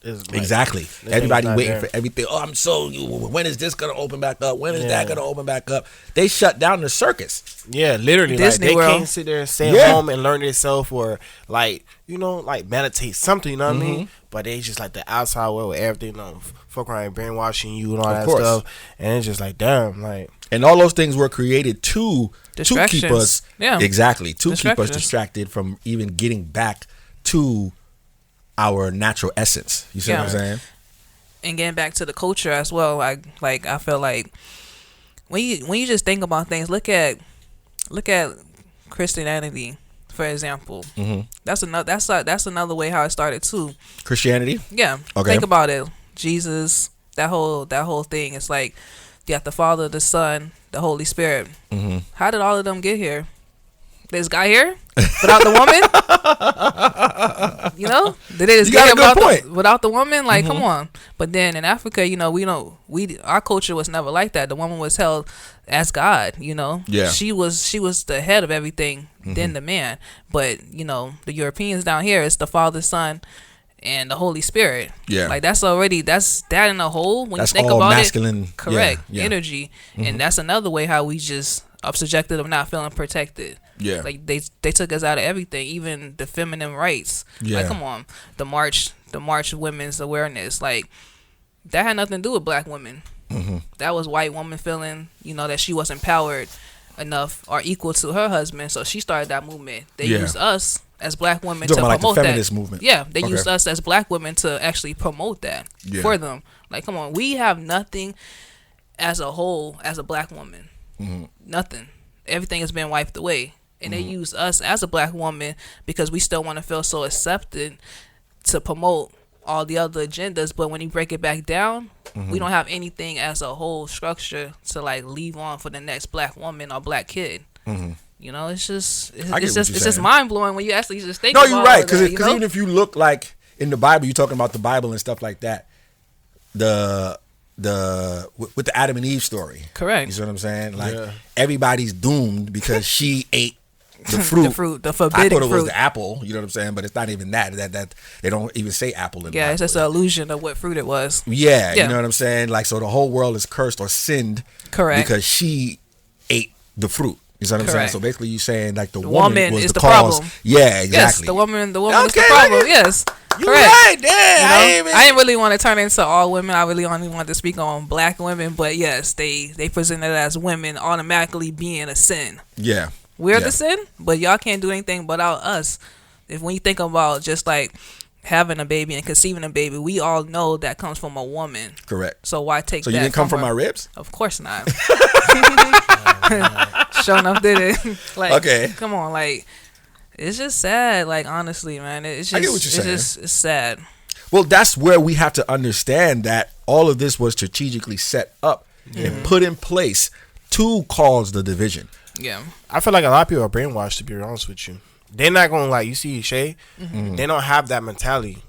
It's like- Exactly. this thing's Everybody not waiting there. for everything. Oh, I'm so. When is this gonna open back up? When is that Yeah. gonna open back up? They shut down the circus. Yeah, literally. Disney like, they World. can't sit there and stay Yeah. home and learn themselves or, like, you know, like meditate something, you know what I Mm-hmm. mean? But they just like the outside world with everything, you know, fuck around brainwashing you and all Of that course. stuff. And it's just like, damn, like, And all those things were created to keep Distractions. us Yeah. exactly to keep us Distractions. distracted from even getting back to our natural essence. You see what I'm saying? And getting back to the culture as well, I feel like when you just think about things, look at Christianity, for example. That's another way how it started too. Christianity? Yeah. Okay. Think about it. Jesus, that whole thing. It's like you got the Father, the Son, the Holy Spirit. How did all of them get here? This guy here without the woman? You know, did they just You get got a here good point. without the woman? Like, come on. But then in Africa, you know, our culture was never like that. The woman was held as God. You know, Yeah. she was the head of everything. Then the man. But you know, the Europeans down here, it's the Father, Son, and the Holy Spirit. Yeah. Like that's that in a whole. When That's you think all about masculine. it, correct Yeah. energy, and that's another way how we just are subjected of not feeling protected. Yeah. Like they took us out of everything, even the feminine rights. Yeah. Like come on, the march of women's awareness, like that had nothing to do with black women. That was white woman feeling, you know, that she wasn't empowered enough or equal to her husband, so she started that movement. They Yeah. used us as black women You're to talking about, like, the promote feminist that movement. Yeah, they Okay. used us as black women to actually promote that for them. Like come on, we have nothing as a whole as a black woman. Nothing. Everything has been wiped away. And they use us as a black woman because we still want to feel so accepted to promote all the other agendas. But when you break it back down, we don't have anything as a whole structure to like leave on for the next black woman or black kid. You know, it's just mind blowing when you actually just think. No, about you're right. all that, Because even if you look like in the Bible, you're talking about the Bible and stuff like that. With the Adam and Eve story. Correct. You see what I'm saying? Like everybody's doomed because she ate the fruit. the forbidden I thought it was fruit. the apple. You know what I'm saying? But it's not even that. That they don't even say apple in the Yeah, Bible. it's just an illusion of what fruit it was. Yeah, Yeah. you know what I'm saying? Like, so the whole world is cursed or sinned. Correct. Because she ate the fruit. You see what I'm saying? Correct. So basically you saying like the woman woman was is the the cause. problem. Yeah, exactly. Yes, the woman is the Okay, problem. look at- Yes. You Correct. right there. You know, I didn't really want to turn into all women. I really only wanted to speak on black women. But yes, they presented it as women automatically being a sin. Yeah. We're Yeah. the sin, but y'all can't do anything without us. When you think about just like having a baby and conceiving a baby, we all know that comes from a woman. Correct. So why take So that you didn't come from her? my ribs? Of course not. Sure enough did it. Like, Okay. come on, like it's just sad. Like honestly, man, it's just I get what you're saying. it's sad. Well, that's where we have to understand that all of this was strategically set up and put in place to cause the division. Yeah. I feel like a lot of people are brainwashed, to be honest with you. They're not going to, like, you see Shay, they don't have that mentality.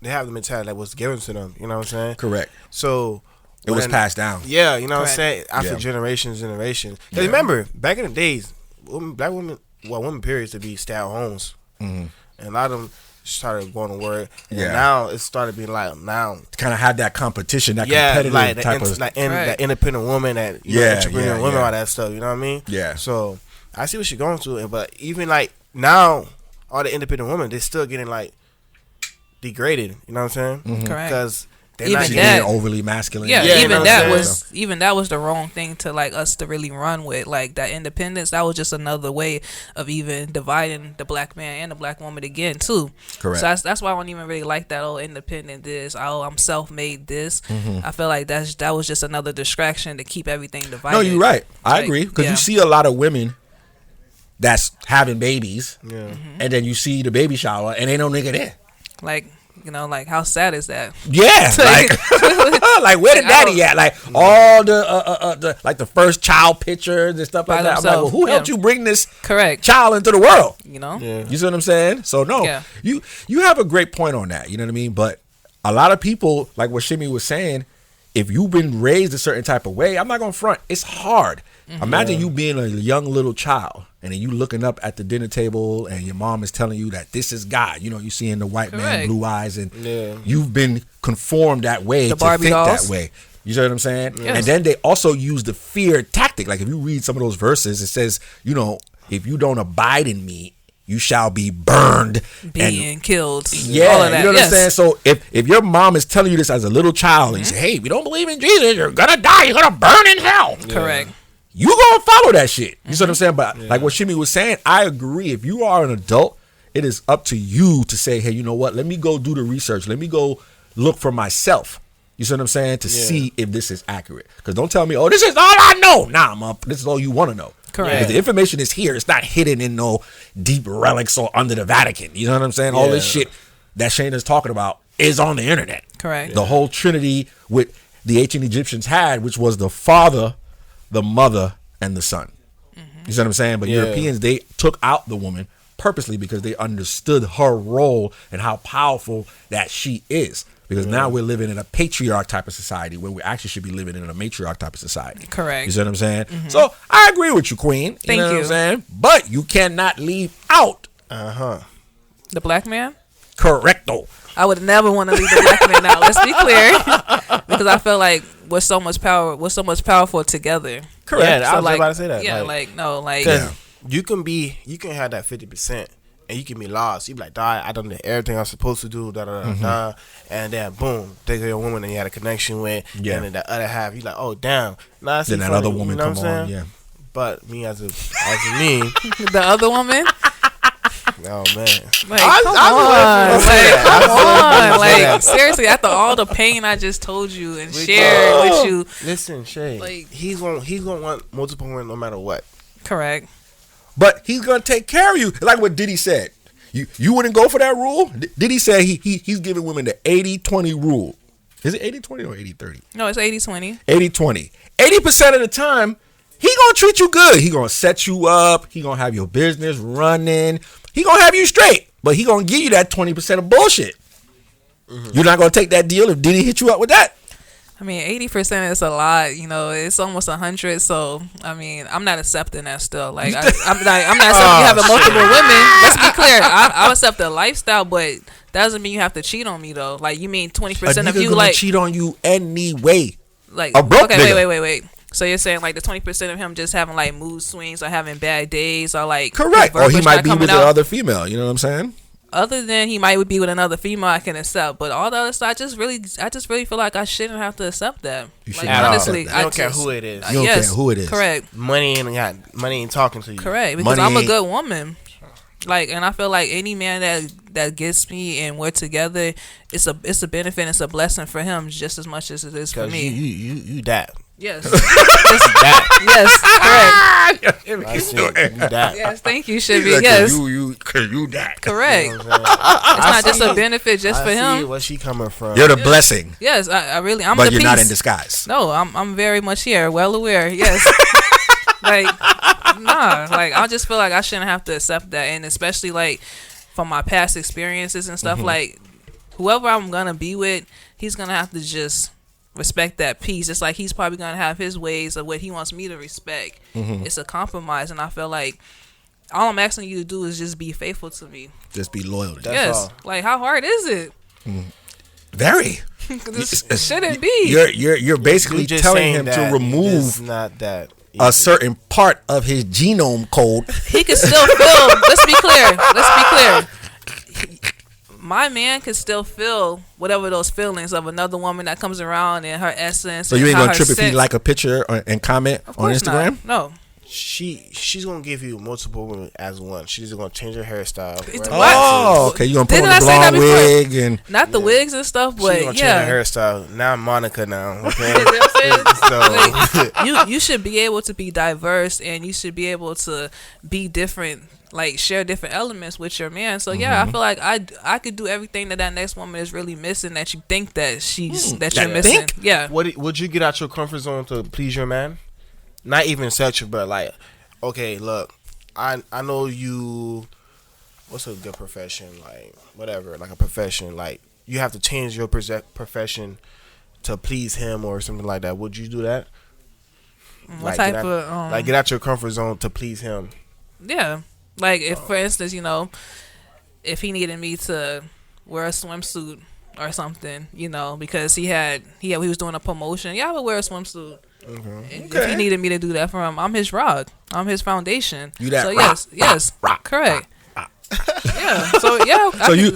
They have the mentality that was given to them. You know what I'm saying? Correct. So It was passed down. Yeah, you know what Correct. I'm saying? After Yeah. generations. Because remember, back in the days, black women, women periods to be stay-at-homes. And a lot of them started going to work. And Yeah. now it started being like, now. Kind of had that competition, that Yeah, competitive like type of. that independent woman, that you know, Yeah, entrepreneur yeah, woman, yeah. all that stuff. You know what I mean? Yeah. So I see what you're going through, but even like now, all the independent women, they're still getting like degraded. You know what I'm saying? Correct. Because they're Even not She getting. that- being overly masculine. Yeah, Yeah, you know even what that I'm was the wrong thing to like us to really run with. Like that independence, that was just another way of even dividing the black man and the black woman again too. Correct. So that's why I don't even really like that. Oh, independent this. Oh, I'm self-made this. I feel like that was just another distraction to keep everything divided. No, you're right. I Like, agree. Because yeah. you see a lot of women that's having babies, Yeah. and then you see the baby shower, and ain't no nigga there. Like, you know, like how sad is that? Yeah, like, like where the daddy at? Like all the like the first child pictures and stuff By like that. I'm like, well, themselves, who helped yeah. you bring this Correct. child into the world? You know. Yeah. You see what I'm saying? So no, Yeah. you have a great point on that. You know what I mean? But a lot of people, like what Shimmy was saying, if you've been raised a certain type of way, I'm not gonna front. It's hard. Imagine you being a young little child and then you looking up at the dinner table and your mom is telling you that this is God. You know, you seeing the white man, Correct. blue eyes, and Yeah. you've been conformed that way The to Barbie think dolls. that way. You see what I'm saying? Yes. And then they also use the fear tactic. Like if you read some of those verses, it says, you know, if you don't abide in me, you shall be burned. Being killed. Yeah, all of that. you know what Yes. I'm saying? So if your mom is telling you this as a little child and you say, hey, if you don't believe in Jesus, you're gonna die, you're gonna burn in hell. Correct. You gonna follow that shit. You see what I'm saying? But like what Shimmy was saying, I agree. If you are an adult it is up to you to say, hey, you know what? Let me go do the research. Let me go look for myself. You see what I'm saying? To see if this is accurate. Because don't tell me, oh, this is all I know. Nah, this is all you want to know. Correct. Because the information is here. It's not hidden in no deep relics or under the Vatican. You know what I'm saying? All this shit that Shayna's talking about is on the internet. Correct. The whole trinity with the ancient Egyptians had, which was the Father, the Mother, and the Son. You see what I'm saying? But Europeans, they took out the woman purposely because they understood her role and how powerful that she is. Because now we're living in a patriarch type of society where we actually should be living in a matriarch type of society. Correct. You see what I'm saying? So I agree with you, Queen. Thank know you. What I'm saying? But you cannot leave out The black man? correcto. I would never want to leave the black man out. Let's be clear, because I feel like we're so much powerful together. Correct. Yeah, I was like, about to say that. Yeah, you can have that 50%, and you can be lost. You be like, dog, I done everything I'm supposed to do, and then boom, they get a woman that you had a connection with, and then the other half, you like, oh damn, nah, Then that other woman come on, yeah. But me as me, the other woman. oh man, Like, come on, like seriously, after all the pain I just told you and shared with you. Listen, Shay, Like- he's gonna want multiple women no matter what. Correct. But he's gonna take care of you. Like what Diddy said. You wouldn't go for that rule? Diddy said he's giving women the 80-20 rule. Is it 80-20 or 80-30? No, it's 80-20. 80-20. 80% of the time, he gonna treat you good. He gonna set you up. He gonna have your business running. He gonna have you straight. But he gonna give you that 20% of bullshit. You're not gonna take that deal if Diddy hit you up with that. I mean, 80% is a lot. You know, it's almost 100. So, I mean, I'm not accepting that still. Like, I'm not accepting you having multiple women. Let's be clear. I'll accept the lifestyle, but that doesn't mean you have to cheat on me though. Like, you mean 20% of you gonna like cheat on you anyway. like a broke okay, nigga. wait. So you're saying like the 20% of him just having like mood swings or having bad days or like Correct. his Or he verbiage might not be coming with out. the other female. You know what I'm saying? Other than he might be with another female, I can accept. But all the other stuff, I just really feel like I shouldn't have to accept that. You Like, shouldn't have to honestly, accept that. You don't care who it is. You don't care who it is. Correct. Money ain't talking to you. Correct. Because Money I'm a ain't- good woman. Like, and I feel like any man that gets me and we're together, it's a benefit and it's a blessing for him just as much as it is for Because me. you that. Yes. That. Yes. Correct. I said, you that. Yes. Thank you, Shibby. Yes. Cause you that. Correct. You know what I'm saying? It's not just a benefit just for I see him. where she coming from. You're the blessing, Yes, I really. I'm but the you're peace. not in disguise. No, I'm very much here, well aware. Yes. Like, nah. Like, I just feel like I shouldn't have to accept that, and especially like from my past experiences and stuff. Like, whoever I'm gonna be with, he's gonna have to just respect that peace. It's like he's probably gonna have his ways of what he wants me to respect. It's a compromise, and I feel like all I'm asking you to do is just be faithful to me. Just be loyal. That's yes. all. Like, how hard is it? Very. It shouldn't be. You're basically You just telling saying him to that remove it's not that a certain part of his genome code. He can still feel. Let's be clear. My man can still feel whatever those feelings of another woman that comes around and her essence. So you and ain't how gonna her trip if he scent- like a picture and comment Of on course Instagram? not. No. she's gonna give you multiple women as one. She's just gonna change her hairstyle. It's right? what? Oh, okay. You gonna put Didn't on I the say that blonde before? wig and Not the wigs and stuff, She's but gonna yeah. change her hairstyle. Now I'm Monica now. Okay. You know what I'm saying? So you should be able to be diverse and you should be able to be different, like share different elements with your man. So yeah, I feel like I could do everything that next woman is really missing that you think that she's that you're that missing. think? Yeah. would you get out your comfort zone to please your man? Not even sexual, but like, okay, look, I know you. What's a good profession? Like whatever, like a profession. Like you have to change your profession to please him or something like that. Would you do that? What Like, type get out, of like get out your comfort zone to please him? Yeah. Like if for instance, you know, if he needed me to wear a swimsuit or something, you know, because he was doing a promotion, yeah, I would wear a swimsuit. And if he needed me to do that for him, I'm his rock. I'm his foundation. You that so rock, yes, rock, correct. Yeah. So yeah.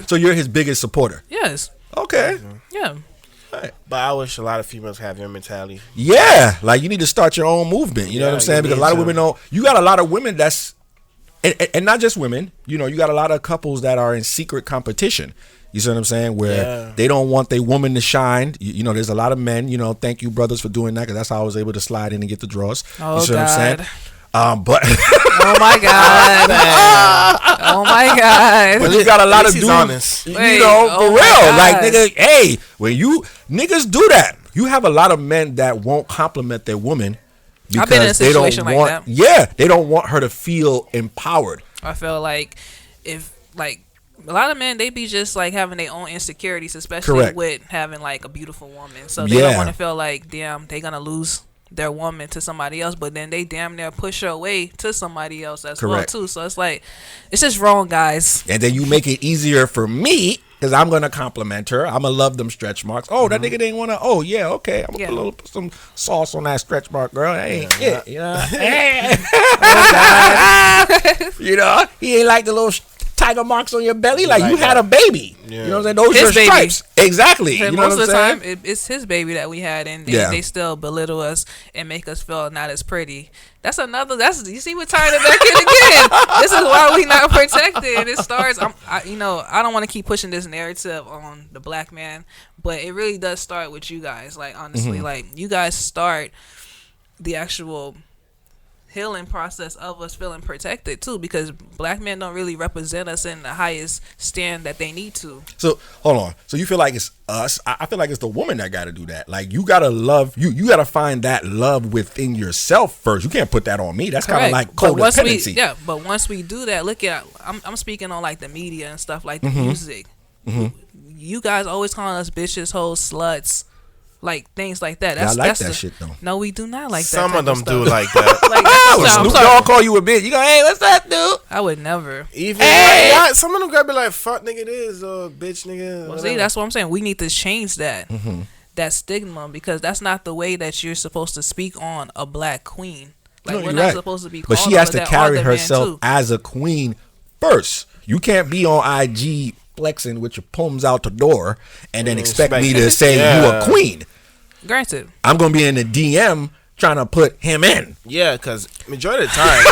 so you're his biggest supporter. Yes. Okay. Yeah. But I wish a lot of females have your mentality. Yeah, like you need to start your own movement. You know what I'm Yeah, saying? you Because a need lot of to. women don't. You got a lot of women that's and not just women. You know, you got a lot of couples that are in secret competition. You see what I'm saying? Where they don't want their woman to shine. You know, there's a lot of men. You know, thank you, brothers, for doing that, because that's how I was able to slide in and get the draws. Oh, you see God. what I'm saying? But Oh my God. Oh my God. but you got a lot of He's dudes, honest. you Wait, know, for oh my real. Like, God. nigga, hey, when you niggas do that, you have a lot of men that won't compliment their woman I've been in a because they don't situation like want, that. yeah, they don't want her to feel empowered. I feel like if like a lot of men, they be just like having their own insecurities, especially Correct. with having like a beautiful woman. So they Yeah. don't want to feel like, damn, they gonna lose their woman to somebody else, but then they damn near push her away to somebody else as Correct. well too. So it's like, it's just wrong, guys. And then you make it easier for me because I'm gonna compliment her. I'm gonna love them stretch marks. Oh, that nigga didn't want to. Oh yeah, okay. I'm gonna put some sauce on that stretch mark, girl. That ain't it. You know. You know, he ain't like the little tiger marks on your belly. Like you had a baby. Yeah. You know what I'm saying? Those His are baby. stripes. Exactly. You And know most what of I'm the saying? time, it's his baby that we had, and Yeah. they still belittle us and make us feel not as pretty. That's you see, we're tying it back in again. This is why we not protected. It starts. I don't want to keep pushing this narrative on the black man, but it really does start with you guys. Like honestly, like you guys start the actual healing process of us feeling protected too, because black men don't really represent us in the highest stand that they need to. So hold on. So you feel like it's us? I feel like it's the woman that got to do that. Like you gotta love you got to find that love within yourself first. You can't put that on me. That's kind of like But once codependency. but once we do that, look at I'm speaking on like the media and stuff like the Mm-hmm. music. You guys always calling us bitches, hoes, sluts, like things like that. Yeah, I like that's that shit though. No, we do not like Some that. of them type do stuff. like that. Like, Oh, no, I'm Snoop sorry. Dogg call you a bitch. You go, hey, what's that, dude? I would never. Even Hey! yeah, some of them gotta be like, "Fuck, nigga, this or bitch, nigga." Well, whatever. see, that's what I'm saying. We need to change that. Mm-hmm. That stigma, because that's not the way that you're supposed to speak on a black queen. Like No, we're you're not right. supposed to be. But called she has all to that, all carry the men, herself too. as a queen first. You can't be on IG flexing with your palms out the door and then expect me to say you Yeah. a queen. Granted, I'm gonna be in the DM trying to put him in. Yeah, because majority of the time,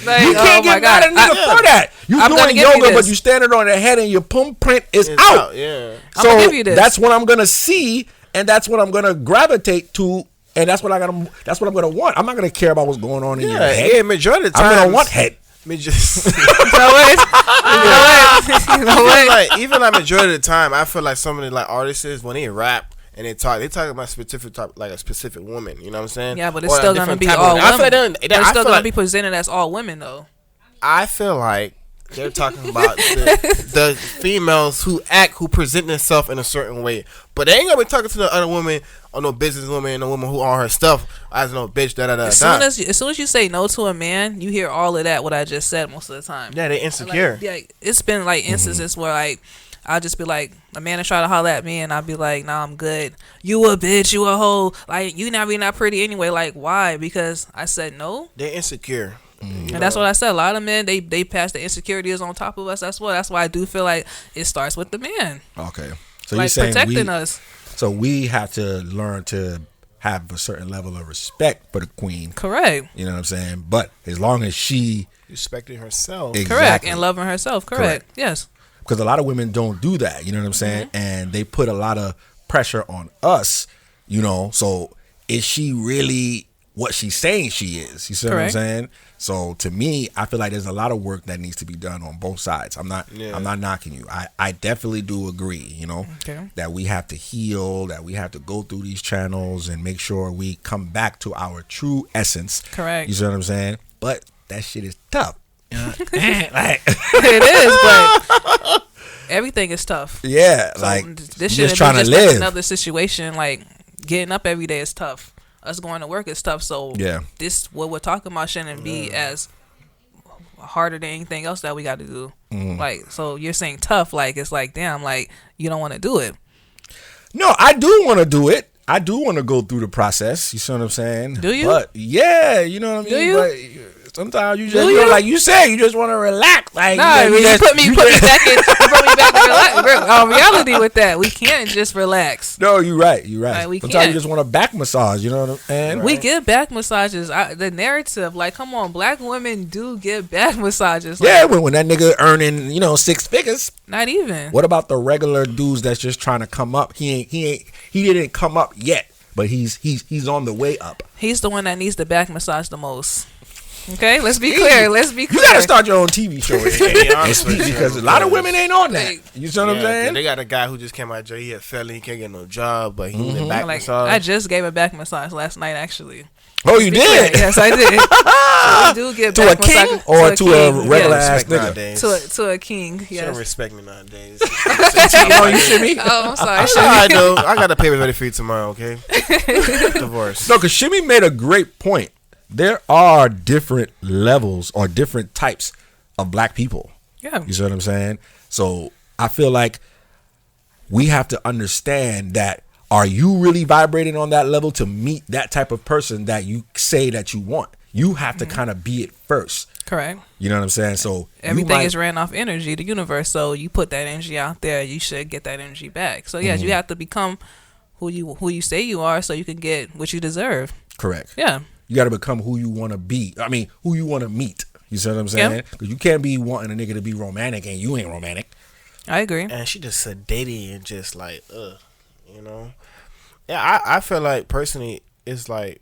like, You can't get mad at a nigga for that. You I'm gonna doing give you yoga, but this. you standing on the head and your pum print is it's out. out. Yeah, I'm gonna So give you this. that's what I'm gonna see, and that's what I'm gonna gravitate to, and that's what I'm gonna want. I'm not gonna care about what's going on in your head. yeah. Majority of the I'm time, gonna want head. Just, You know what? You know what? even like majority of the time, I feel like some of the like artists when they rap and they talk about specific type, like a specific woman. You know what I'm saying? Yeah, but it's Or a still gonna different be type of all woman. women. I feel like They're I still feel gonna like be presented as all women, though. I feel like they're talking about the females who present themselves in a certain way, but they ain't gonna be talking to the other woman or no business woman, no woman who on her stuff as no bitch. As soon as you say no to a man, you hear all of that. What I just said most of the time. yeah, they insecure. Like, yeah, it's been like instances where like I'll just be like, a man is trying to holler at me, and I'll be like, nah, I'm good. You a bitch, you a hoe. Like, you not pretty anyway. Like, why? Because I said no. They're insecure. And that's what I said. A lot of men, they pass the insecurities on top of us. That's why I do feel like it starts with the man. Okay, so Like you're saying protecting us. So we have to learn to have a certain level of respect for the queen. Correct. You know what I'm saying? But as long as she Respecting herself. Exactly. Correct. And loving herself. Correct. Yes. because a lot of women don't do that. You know what I'm saying? And they put a lot of pressure on us. You know, so is she really what she's saying she is? You see what I'm Correct. saying? So to me, I feel like there's a lot of work that needs to be done on both sides. I'm not knocking you. I definitely do agree, you know, Okay. that we have to heal, that we have to go through these channels and make sure we come back to our true essence. Correct. You see what I'm saying? But that shit is tough. You know? Like, It is, but everything is tough. yeah, So like this just shit trying to like live. another situation. Like getting up every day is tough. Us going to work is tough. So Yeah. this what we're talking about shouldn't be as harder than anything else that we got to do. Mm-hmm. Like, so you're saying tough, like it's like damn, like you don't want to do it. No, I do want to do it. I do want to go through the process. You see what I'm saying? Do you? But yeah, you know what I mean. Do you? But Sometimes you just, you know, like you said, you just want to relax. Like, Nah, you put me back in. You put me back in reality with that. We can't just relax. No, you're right. You're right. Like, we Sometimes you can't. just want a back massage. You know what I'm saying? We get back massages. The narrative, like, come on, black women do get back massages. Like, Yeah, when that nigga earning, you know, 6 figures. not even. What about the regular dudes that's just trying to come up? He didn't come up yet, but he's on the way up. He's the one that needs the back massage the most. Okay, let's be clear. Let's be You clear. gotta start your own TV show and speak with you, because a lot of women ain't on that. Like, You see what I'm saying? They got a guy who just came out of jail. He had felony. He can't get no job, but he needs a back Like, massage. I just gave a back massage last night, actually. Oh, you did? Yes, I did. So we do get To back a king massages or to a king, regular yes. ass Respect nigga? nowadays. To a king. She don't Yes. respect me nowadays. Oh, you shimmy? Oh, I'm sorry. I do. I got the papers ready for you tomorrow. Okay. Divorce. No, because Shimmy made a great point. There are different levels or different types of black people. Yeah. You see what I'm saying? So I feel like we have to understand that, are you really vibrating on that level to meet that type of person that you say that you want? You have to kind of be it first. Correct. You know what I'm saying? So Everything is ran off energy, the universe. So you put that energy out there, you should get that energy back. So yes, you have to become who you say you are, so you can get what you deserve. correct. Yeah. You got to become who you want to be. I mean, who you want to meet. You see what I'm saying? Yeah. Because you can't be wanting a nigga to be romantic and you ain't romantic. I agree. And she just sedated and just like, you know. Yeah, I feel like personally, it's like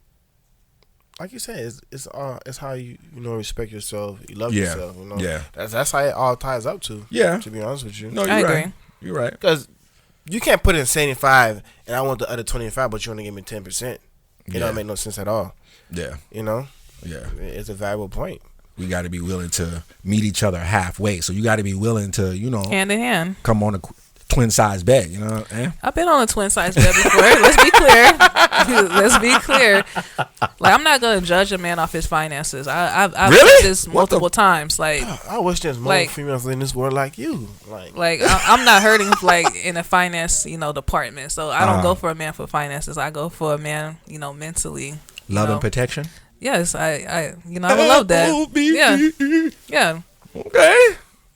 you said, it's how you respect yourself, you love Yeah. yourself, you know. Yeah. That's how it all ties up to. Yeah. To be honest with you, No, you're I right. agree. You're right. because you can't put in 75 and I want the other 25, but you only give me 10%. It Yeah. don't make no sense at all. Yeah. You know, Yeah. it's a valuable point. We got to be willing to meet each other halfway. So you got to be willing to, you know, Hand in hand. come on a twin size bed, you know? I've been on a twin size bed before. Let's be clear. Let's be clear. Like, I'm not gonna judge a man off his finances. I've Really? said this multiple times. Like, I wish there's more Like- females in this world like you. I'm not hurting like in a finance, department. So I don't Uh-huh. go for a man for finances. I go for a man, mentally. Love know. and protection. Yes, I would love that. Yeah, yeah. Okay.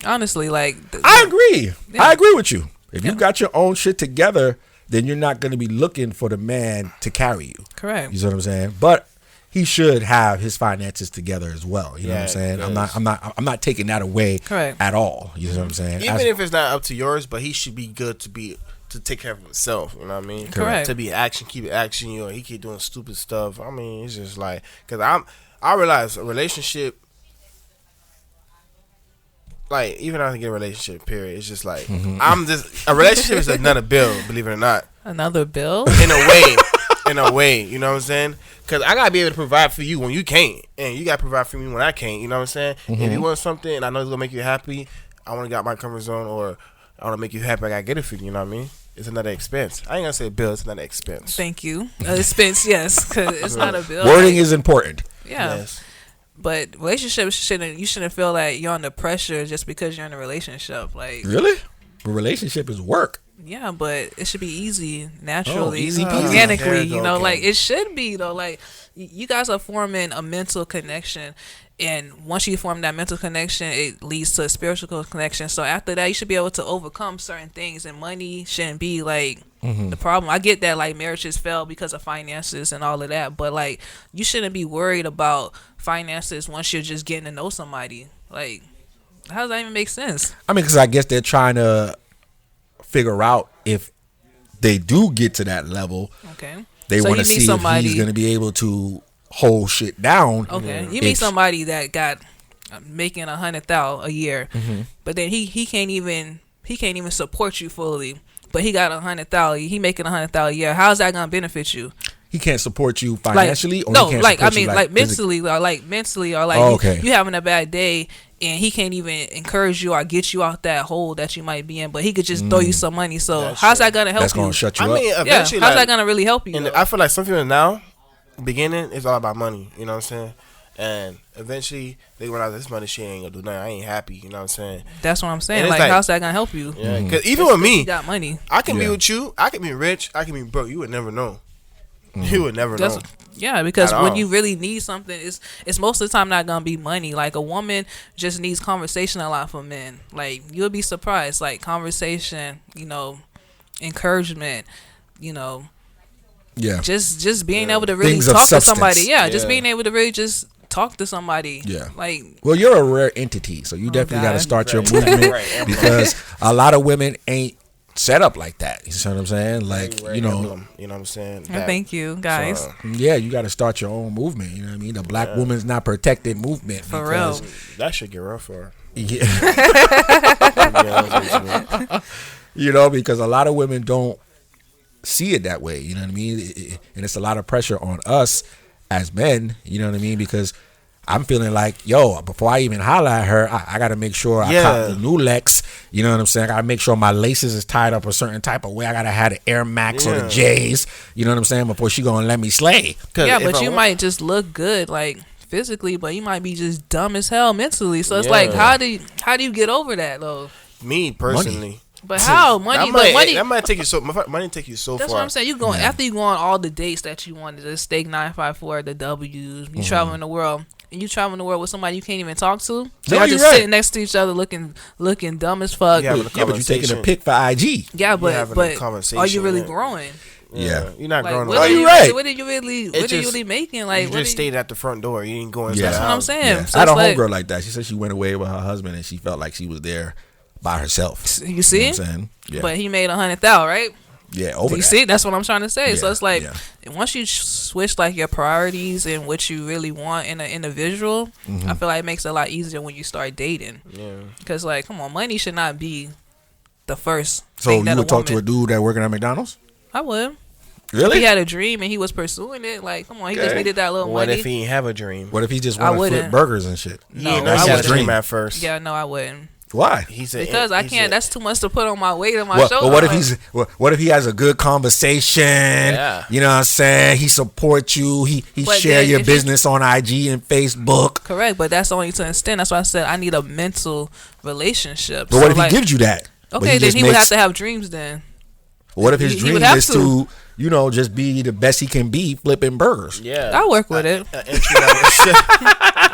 Honestly, like, I agree. Yeah. I agree with you. If you Yeah. got your own shit together, then you're not going to be looking for the man to carry you. correct. You see what I'm saying? But he should have his finances together as well. You know what I'm Yeah, saying? yes. I'm not taking that away Correct. at all. You know what I'm saying? Even As- if it's not up to yours, but he should be good to take care of himself. You know what I mean? Correct. To be action, keep it action. You know, he keep doing stupid stuff. I mean, it's just like because I realize a relationship. Like even after get a relationship, period. It's just like a relationship is another bill. Believe it or not, Another bill. in a way, you know what I'm saying? Because I gotta be able to provide for you when you can't, and you gotta provide for me when I can't. You know what I'm saying? If you want something and I know it's gonna make you happy, I want to get out my comfort zone, or I want to make you happy. I gotta get it for you. You know what I mean? It's another expense. I ain't gonna say bill. It's another expense. Thank you. Expense, yes, because it's not a bill. Wording is important. Yeah. Yes. But relationships you shouldn't feel like you're under pressure just because you're in a relationship. Like, Really? A relationship is work. yeah, but it should be easy, naturally, easy peasy. There organically. you You go, know, okay. like it should be though. Like you guys are forming a mental connection, and once you form that mental connection, it leads to a spiritual connection. So after that, you should be able to overcome certain things, and money shouldn't be like the problem. I get that like marriages fail because of finances and all of that, but like you shouldn't be worried about finances once you're just getting to know somebody. Like, how does that even make sense? I mean, because I guess they're trying to figure out if they do get to that level, Okay. they So want to you meet see somebody- if he's going to be able to hold shit down. Okay, you If- meet somebody that got making 100,000 a year, but then he can't even support you fully. But he got 100,000. He making 100,000 a year. How's that gonna benefit you? He can't support you Like, financially, or no, he can't like I support you, mean, like physically? mentally, or like Oh, okay. you having a bad day, and he can't even encourage you or get you out that hole that you might be in. But he could just throw you some money. So That's how's true. that gonna help That's you? going to shut you I up. mean, Yeah, eventually, how's that like, gonna really help you? and though? I feel like some people now, beginning, it's all about money. You know what I'm saying? And eventually, they realize this money shit ain't gonna do nothing. I ain't happy. You know what I'm saying? That's what I'm saying. And it's Like, like- how's that gonna help you? Yeah. Because even with You me, got money. I can be Yeah. with you. I can be rich. I can be broke. You would never know. You would never know. Yeah, because At when all. you really need something, it's most of the time not gonna be money. Like a woman just needs conversation a lot from men. Like you'll be surprised. Like conversation, encouragement, Yeah. just being able to really Things of talk to substance. somebody. Yeah, just Yeah. being able to really just talk to somebody. Yeah. Like Well, you're a rare entity, so you definitely got to God. start your Right. movement Right. because a lot of women ain't set up like that. You see what I'm saying? Like, Very emblem, you know what I'm saying? That- thank you, guys. so, yeah, you got to start your own movement. You know what I mean? The black woman's not protected movement. For because- real. that should get rough for her. Yeah. Yeah, Because a lot of women don't see it that way. You know what I mean? And it's a lot of pressure on us as men. You know what I mean? Because I'm feeling like, before I even holler at her, I got to make sure I cop the new Lex. You know what I'm saying? I got to make sure my laces is tied up a certain type of way. I got to have the Air Max or the J's. You know what I'm saying? Before she going to let me slay. Yeah, but you might just look good, like physically, but you might be just dumb as hell mentally. So it's like, how do you get over that though? Me personally. But how money? That might take you so. Money take you so That's far. what I'm saying. You going after you go on all the dates that you wanted, the steak 954, the W's. You traveling the world, and you traveling the world with somebody you can't even talk to. So No, y'all you're just right. sitting next to each other, looking dumb as fuck. Yeah, Yeah, But you taking a pic for IG. having a but conversation, are you really yeah. growing? Yeah. You're not Like, growing what up. are you you right. What are you really? What It are you just- really making? Like, You what just are stayed at the front door. You didn't go inside. Yeah. That's the what I'm house. saying. Yeah. So I had a it's like, homegirl like that. She said she went away with her husband and she felt like she was there by herself. you see, You know what I'm saying? Yeah. but he made 100,000, right? Yeah, over You that. see, that's what I'm trying to say. So Yeah, it's like yeah. once you switch like your priorities and what you really want in an individual, Mm-hmm. I feel like it makes it a lot easier when you start dating. Yeah. Because like, come on, money should not be the first. So thing you that would talk to a woman- dude that working at McDonald's? I would. Really? If he had a dream and he was pursuing it, like, come on, he just Okay. needed that little What money. if he ain't have a dream? What if he just I want to flip wouldn't. burgers and shit? No, he I had a wouldn't. dream at first. Yeah, no, I wouldn't. Why? He said Because I he can't. said- That's too much to put on my weight and my Well, shoulder. but what if Like, what if he has a good conversation? Yeah. You know what I'm saying? He supports you. He But share then your if you- business on IG and Facebook. correct, but that's only to an extent. That's why I said I need a mental relationship. But what So, if like, he gives you that? But Okay, then just he would have makes- to have dreams then. What if his he dream would have is to, just be the best he can be flipping burgers? Yeah. I'll work with it. Entry level shit.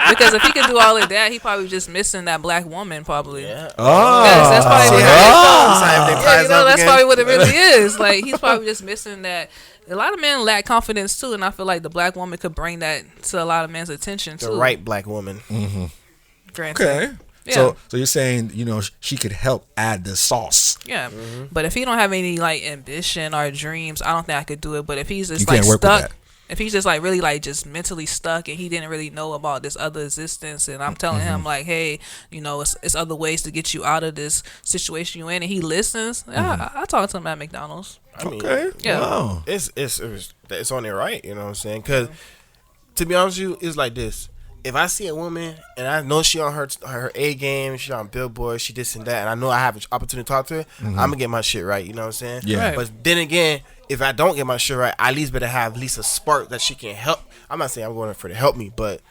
Because if he could do all of that, he probably just missing that black woman probably. Yeah. Oh, Yes, that's probably what it is. Yeah, Yeah, that's probably what it really is. Like he's probably just missing that. A lot of men lack confidence too, and I feel like the black woman could bring that to a lot of men's attention too. The right black woman. Granted. okay. Yeah. So you're saying she could help add the sauce. Yeah, but if he don't have any like ambition or dreams, I don't think I could do it. But if he's just You like can't work with stuck, that. if he's just like really like just mentally stuck and he didn't really know about this other existence, and I'm telling him like, hey, it's other ways to get you out of this situation you're in, and he listens, I talk to him at McDonald's. I mean, Okay. Yeah. Wow. it's on there right. You know what I'm saying? Because to be honest with you, it's like this. If I see a woman and I know she on her A game, she on Billboard, she this and that, and I know I have an opportunity to talk to her, I'm gonna get my shit right. You know what I'm saying? Yeah. Right. But then again, if I don't get my shit right, I at least better have at least a spark that she can help. I'm not saying I'm going for her to help me, but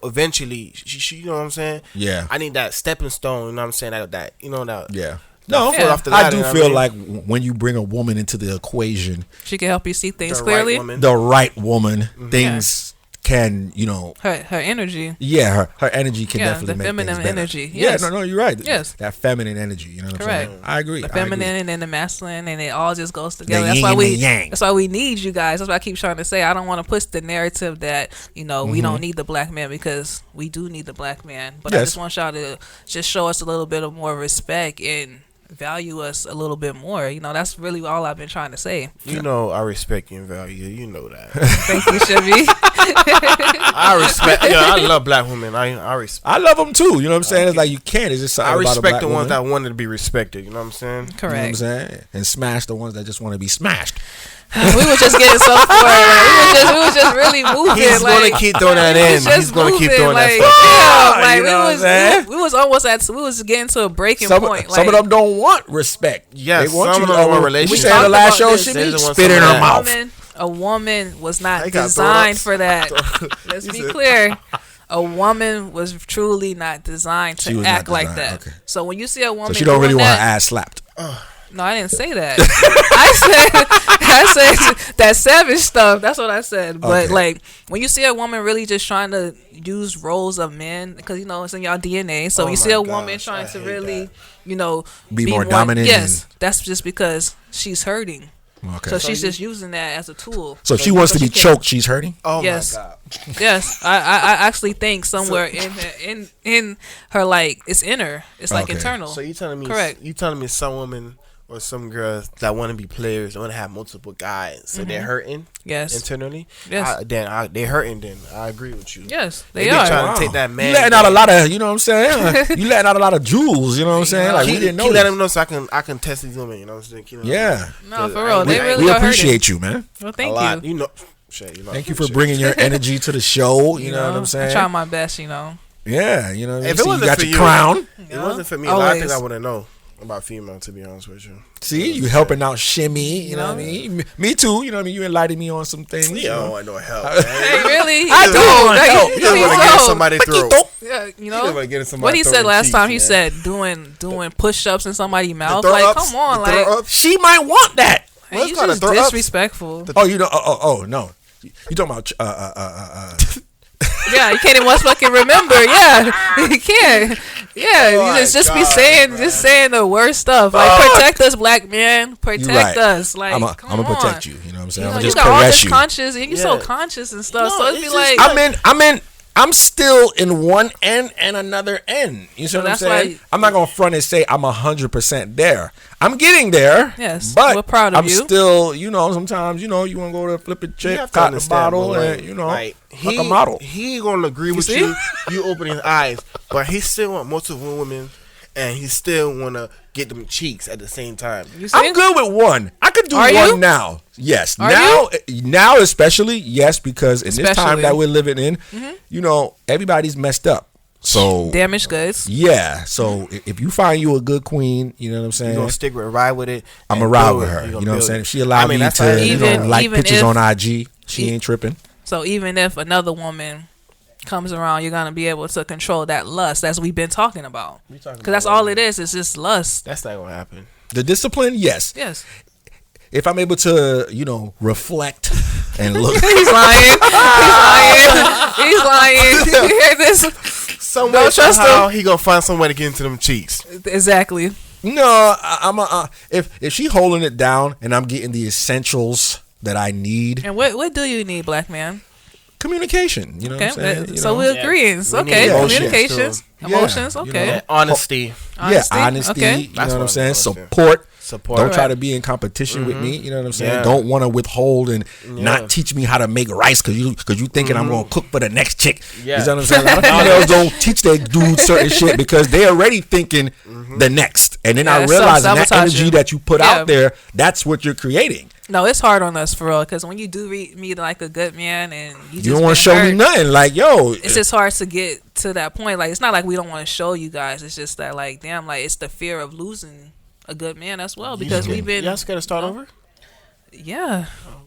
eventually, she you know what I'm saying? Yeah. I need that stepping stone. You know what I'm saying? That Yeah. No, Yeah. off the I ladder, do you know feel what I mean? like when you bring a woman into the equation, She can help you see things The clearly. right woman. the right woman, things can, Her energy. her energy can Yeah, definitely the make feminine things better. energy, Yeah, yes. no, you're right. Yes. That feminine energy, you know what Correct. I'm saying? I agree. The I agree. feminine and the masculine, and it all just goes together. The That's yin why and we. the yang. That's why we need you guys. That's what I keep trying to say. I don't want to push the narrative that we don't need the black man, because we do need the black man. But I Yes. just want y'all to just show us a little bit of more respect and value us a little bit more. That's really all I've been trying to say. You know, I respect you and value you. You know that. Thank you, Chevy. I respect. I love black women. I respect. I love them too. You know what I'm saying? It's like you can't. It's just I something about a respect black the ones woman. that wanted to be respected. You know what I'm saying? You know what I'm Correct. saying? And smash the ones that just want to be smashed. We were just getting so far. Like, we was just really moving. He's like, gonna keep throwing that we in. was just He's gonna keep moving, throwing like, that stuff. Yeah, like You know what I'm we saying? was almost we was getting to a breaking Some point. of them don't want respect. Yes, they want some you of to them want we relationship. said in the We last talked show, about she this. need They just want spit in some her of that. mouth. A woman was not They got designed thrown for that. Let's be clear. A woman was truly not designed She to was act not like designed, that. okay. So when you see a woman, So she don't really doing want her that, ass slapped. No, I didn't say that. I said that savage stuff. That's what I said. But Okay. like when you see a woman really just trying to use roles of men, because you know it's in y'all DNA. So Oh when you my see a woman gosh, trying I to hate really, that. you know, Be more one- dominant Yes, and- that's just because she's hurting. Okay. So she's just using that as a tool. So if she wants to be she can- choked, she's hurting. Oh Yes. my god. Yes, I actually think somewhere in her, like it's in her. It's like Okay. internal. So you telling me? Correct. You telling me some women or some girls that want to be players, want to have multiple guys, so they're hurting Yes. internally. Yes. They're hurting. Then I agree with you. Yes, They they be are. trying to take that man. You letting out a lot of, you know what I'm saying? You letting out a lot of jewels, you know what I'm saying? Like we didn't know. Keep letting this. them know so I can test these women. You know what I'm saying? Keep them- Yeah. No, for real. We, They really we are hurting. appreciate you, man. Well, a thank lot. you. You know. Shit, you know. Thank you for bringing your energy to the show. You know what I'm I saying? try my best, you know. Yeah, you know. If it See, you wasn't got for your you- crown. It wasn't for me. A lot of things Always. I wouldn't know about female, to be honest with you. See, you helping out Shimmy. You know what I mean? Me too. You know what I mean? You enlightened me on some things. You you know. don't want no help. Hey, really? I He don't want Like, help. he- You don't he want to get told. somebody through. Yeah, you You know don't wanna get in somebody's what he throat said and last cheeks, time. He man. said doing push-ups in somebody's mouth. throw Like, ups, come on, the throw like, ups. She might want that. hey, What's you called a just throw ups? disrespectful. Oh, you know. Oh, no. You talking about? Yeah, you can't even fucking remember. Yeah, you can't. Yeah, Oh you just my be God, saying man. just saying the worst stuff. Like protect us, black men. Protect You right. us. Like I'm come gonna protect on. you. You know what I'm saying? You I'm know, gonna you just got all caress this you. conscious, and you're so Yeah. conscious and stuff. No, so it'd be it's like, just I'm still in one end and another end. You see what I'm that's saying? why- I'm not gonna front and say I'm 100% there. I'm getting there. Yes, but we're proud of I'm you. still, you know, sometimes, you know, you want to go to flip a You chick, have to cop the understand, bottle, bro, and you know, like, fuck a model. He gonna agree with see? you. You open his eyes, but he still want multiple women, and he still wanna get them cheeks at the same time. you see? I'm good with one. I could do Are one you? now. Yes. Are now especially, yes, because in this time Especially. that we're living in, you know, everybody's messed up. So Damaged goods. yeah. So if you find you a good queen, you know what I'm You saying? gonna stick with ride with it. I'm and gonna ride build with it. her. You You gonna know what I'm build saying? it. If she allow me that's to, how you know, Even- like even pictures if- on IG, she ain't tripping. So even if another woman comes around, you're gonna be able to control that lust as we've been talking about. We talking Because that's about all women. it is. It's just lust. That's not gonna happen. The discipline, yes. Yes. If I'm able to, you know, reflect and look. He's lying. He's lying. You hear this? Some Don't way, trust somehow, he gonna find some way to get into them cheeks. Exactly. No, if she holding it down and I'm getting the essentials that I need, And what do you need, black man? communication. You know Okay, what I'm saying? You so know? we're agreeing. We okay, need emotions, communications, too. Yeah, emotions. you Okay, know. Yeah, honesty, Yeah, honesty. Okay. You know That's what I'm what saying? I'm saying. Support. support. Don't try Right. to be in competition with me. You know what I'm saying? Yeah. Don't want to withhold and Yeah. not teach me how to make rice because you thinking I'm gonna cook for the next chick. Yeah. You know what I'm saying? A lot of females don't teach their dudes certain shit because they already thinking the next, and then Yeah, I it's realizing that self-sabotage energy you. that you put Yeah. out there, that's what you're creating. No, it's hard on us for real because when you do meet like a good man and you You don't want to show me nothing. Like, yo, It's just hard to get to that point. Like, it's not like we don't want to show you guys. It's just that, like, damn, like it's the fear of losing a good man as well because we've been, Y'all scared to start over? yeah,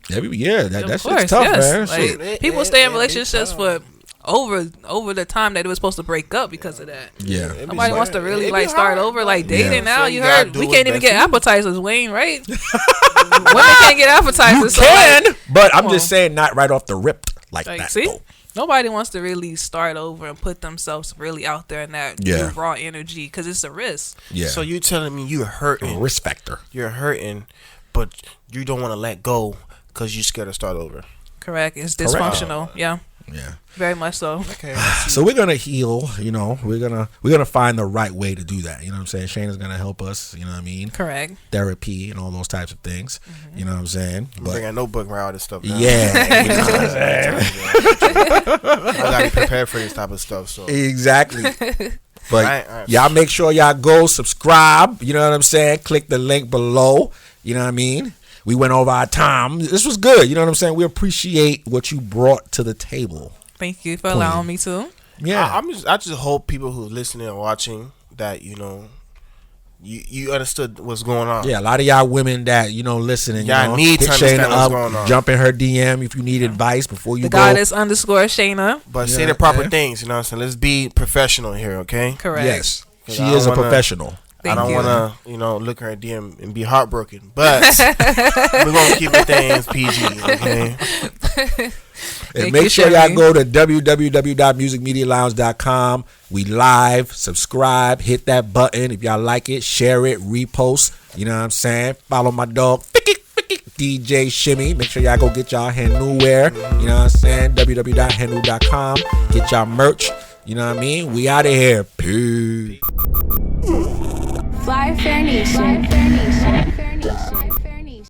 that of shit's course, tough, yes. man. Like, Shit. people stay in relationships for over the time that they were supposed to break up because of that. Yeah. Nobody wants to really It be like start hard. over like Yeah. dating now. So You you gotta heard do we what's can't even best get for you. appetizers, Wayne, right? Women can't get appetizers. You so, like, can, but I'm come just on. saying, not right off the rip like Like, that. see? Though. Nobody wants to really start over and put themselves really out there in that Yeah. raw energy because it's a risk. Yeah. So you telling me you're hurting? risk factor. You're hurting, but you don't want to let go because you're scared to start over. Correct. It's Correct. dysfunctional. Yeah, Yeah. very much so. Okay. So we're gonna heal. You know, we're gonna find the right way to do that. You know what I'm saying? Shayna's gonna help us. You know what I mean? Correct. Therapy and all those types of things. You know what I'm saying? Bring a notebook around all this stuff. Now. Yeah. You know what I'm saying? I gotta be prepared for this type of stuff. So Exactly. But Alright. y'all make sure y'all go subscribe. You know what I'm saying? Click the link below. You know what I mean? We went over our time. This was good. You know what I'm saying? We appreciate what you brought to the table. Thank you for allowing me to. Yeah. I just hope people who listening and watching that you understood what's going on. Yeah, a lot of y'all women that, listening, Y'all need hit to understand Shayna what's up, going on. jump in her DM if you need advice before you The go. goddess _ Shayna. But Yeah, say the proper yeah. things. You know what I'm saying? Let's be professional here, okay? Correct. Yes. 'Cause She I is a don't wanna- professional. I don't you. want to, look her in DM and be heartbroken. But we're going to keep the things PG, okay? And make sure y'all go to www.musicmedialounge.com. We live, subscribe, hit that button. If y'all like it, share it, repost. You know what I'm saying? Follow my dog, DJ Shimmy. Make sure y'all go get y'all Henu wear. You know what I'm saying? www.henu.com. Get y'all merch. You know what I mean? We out of here. Peace. Fly Fair Nation.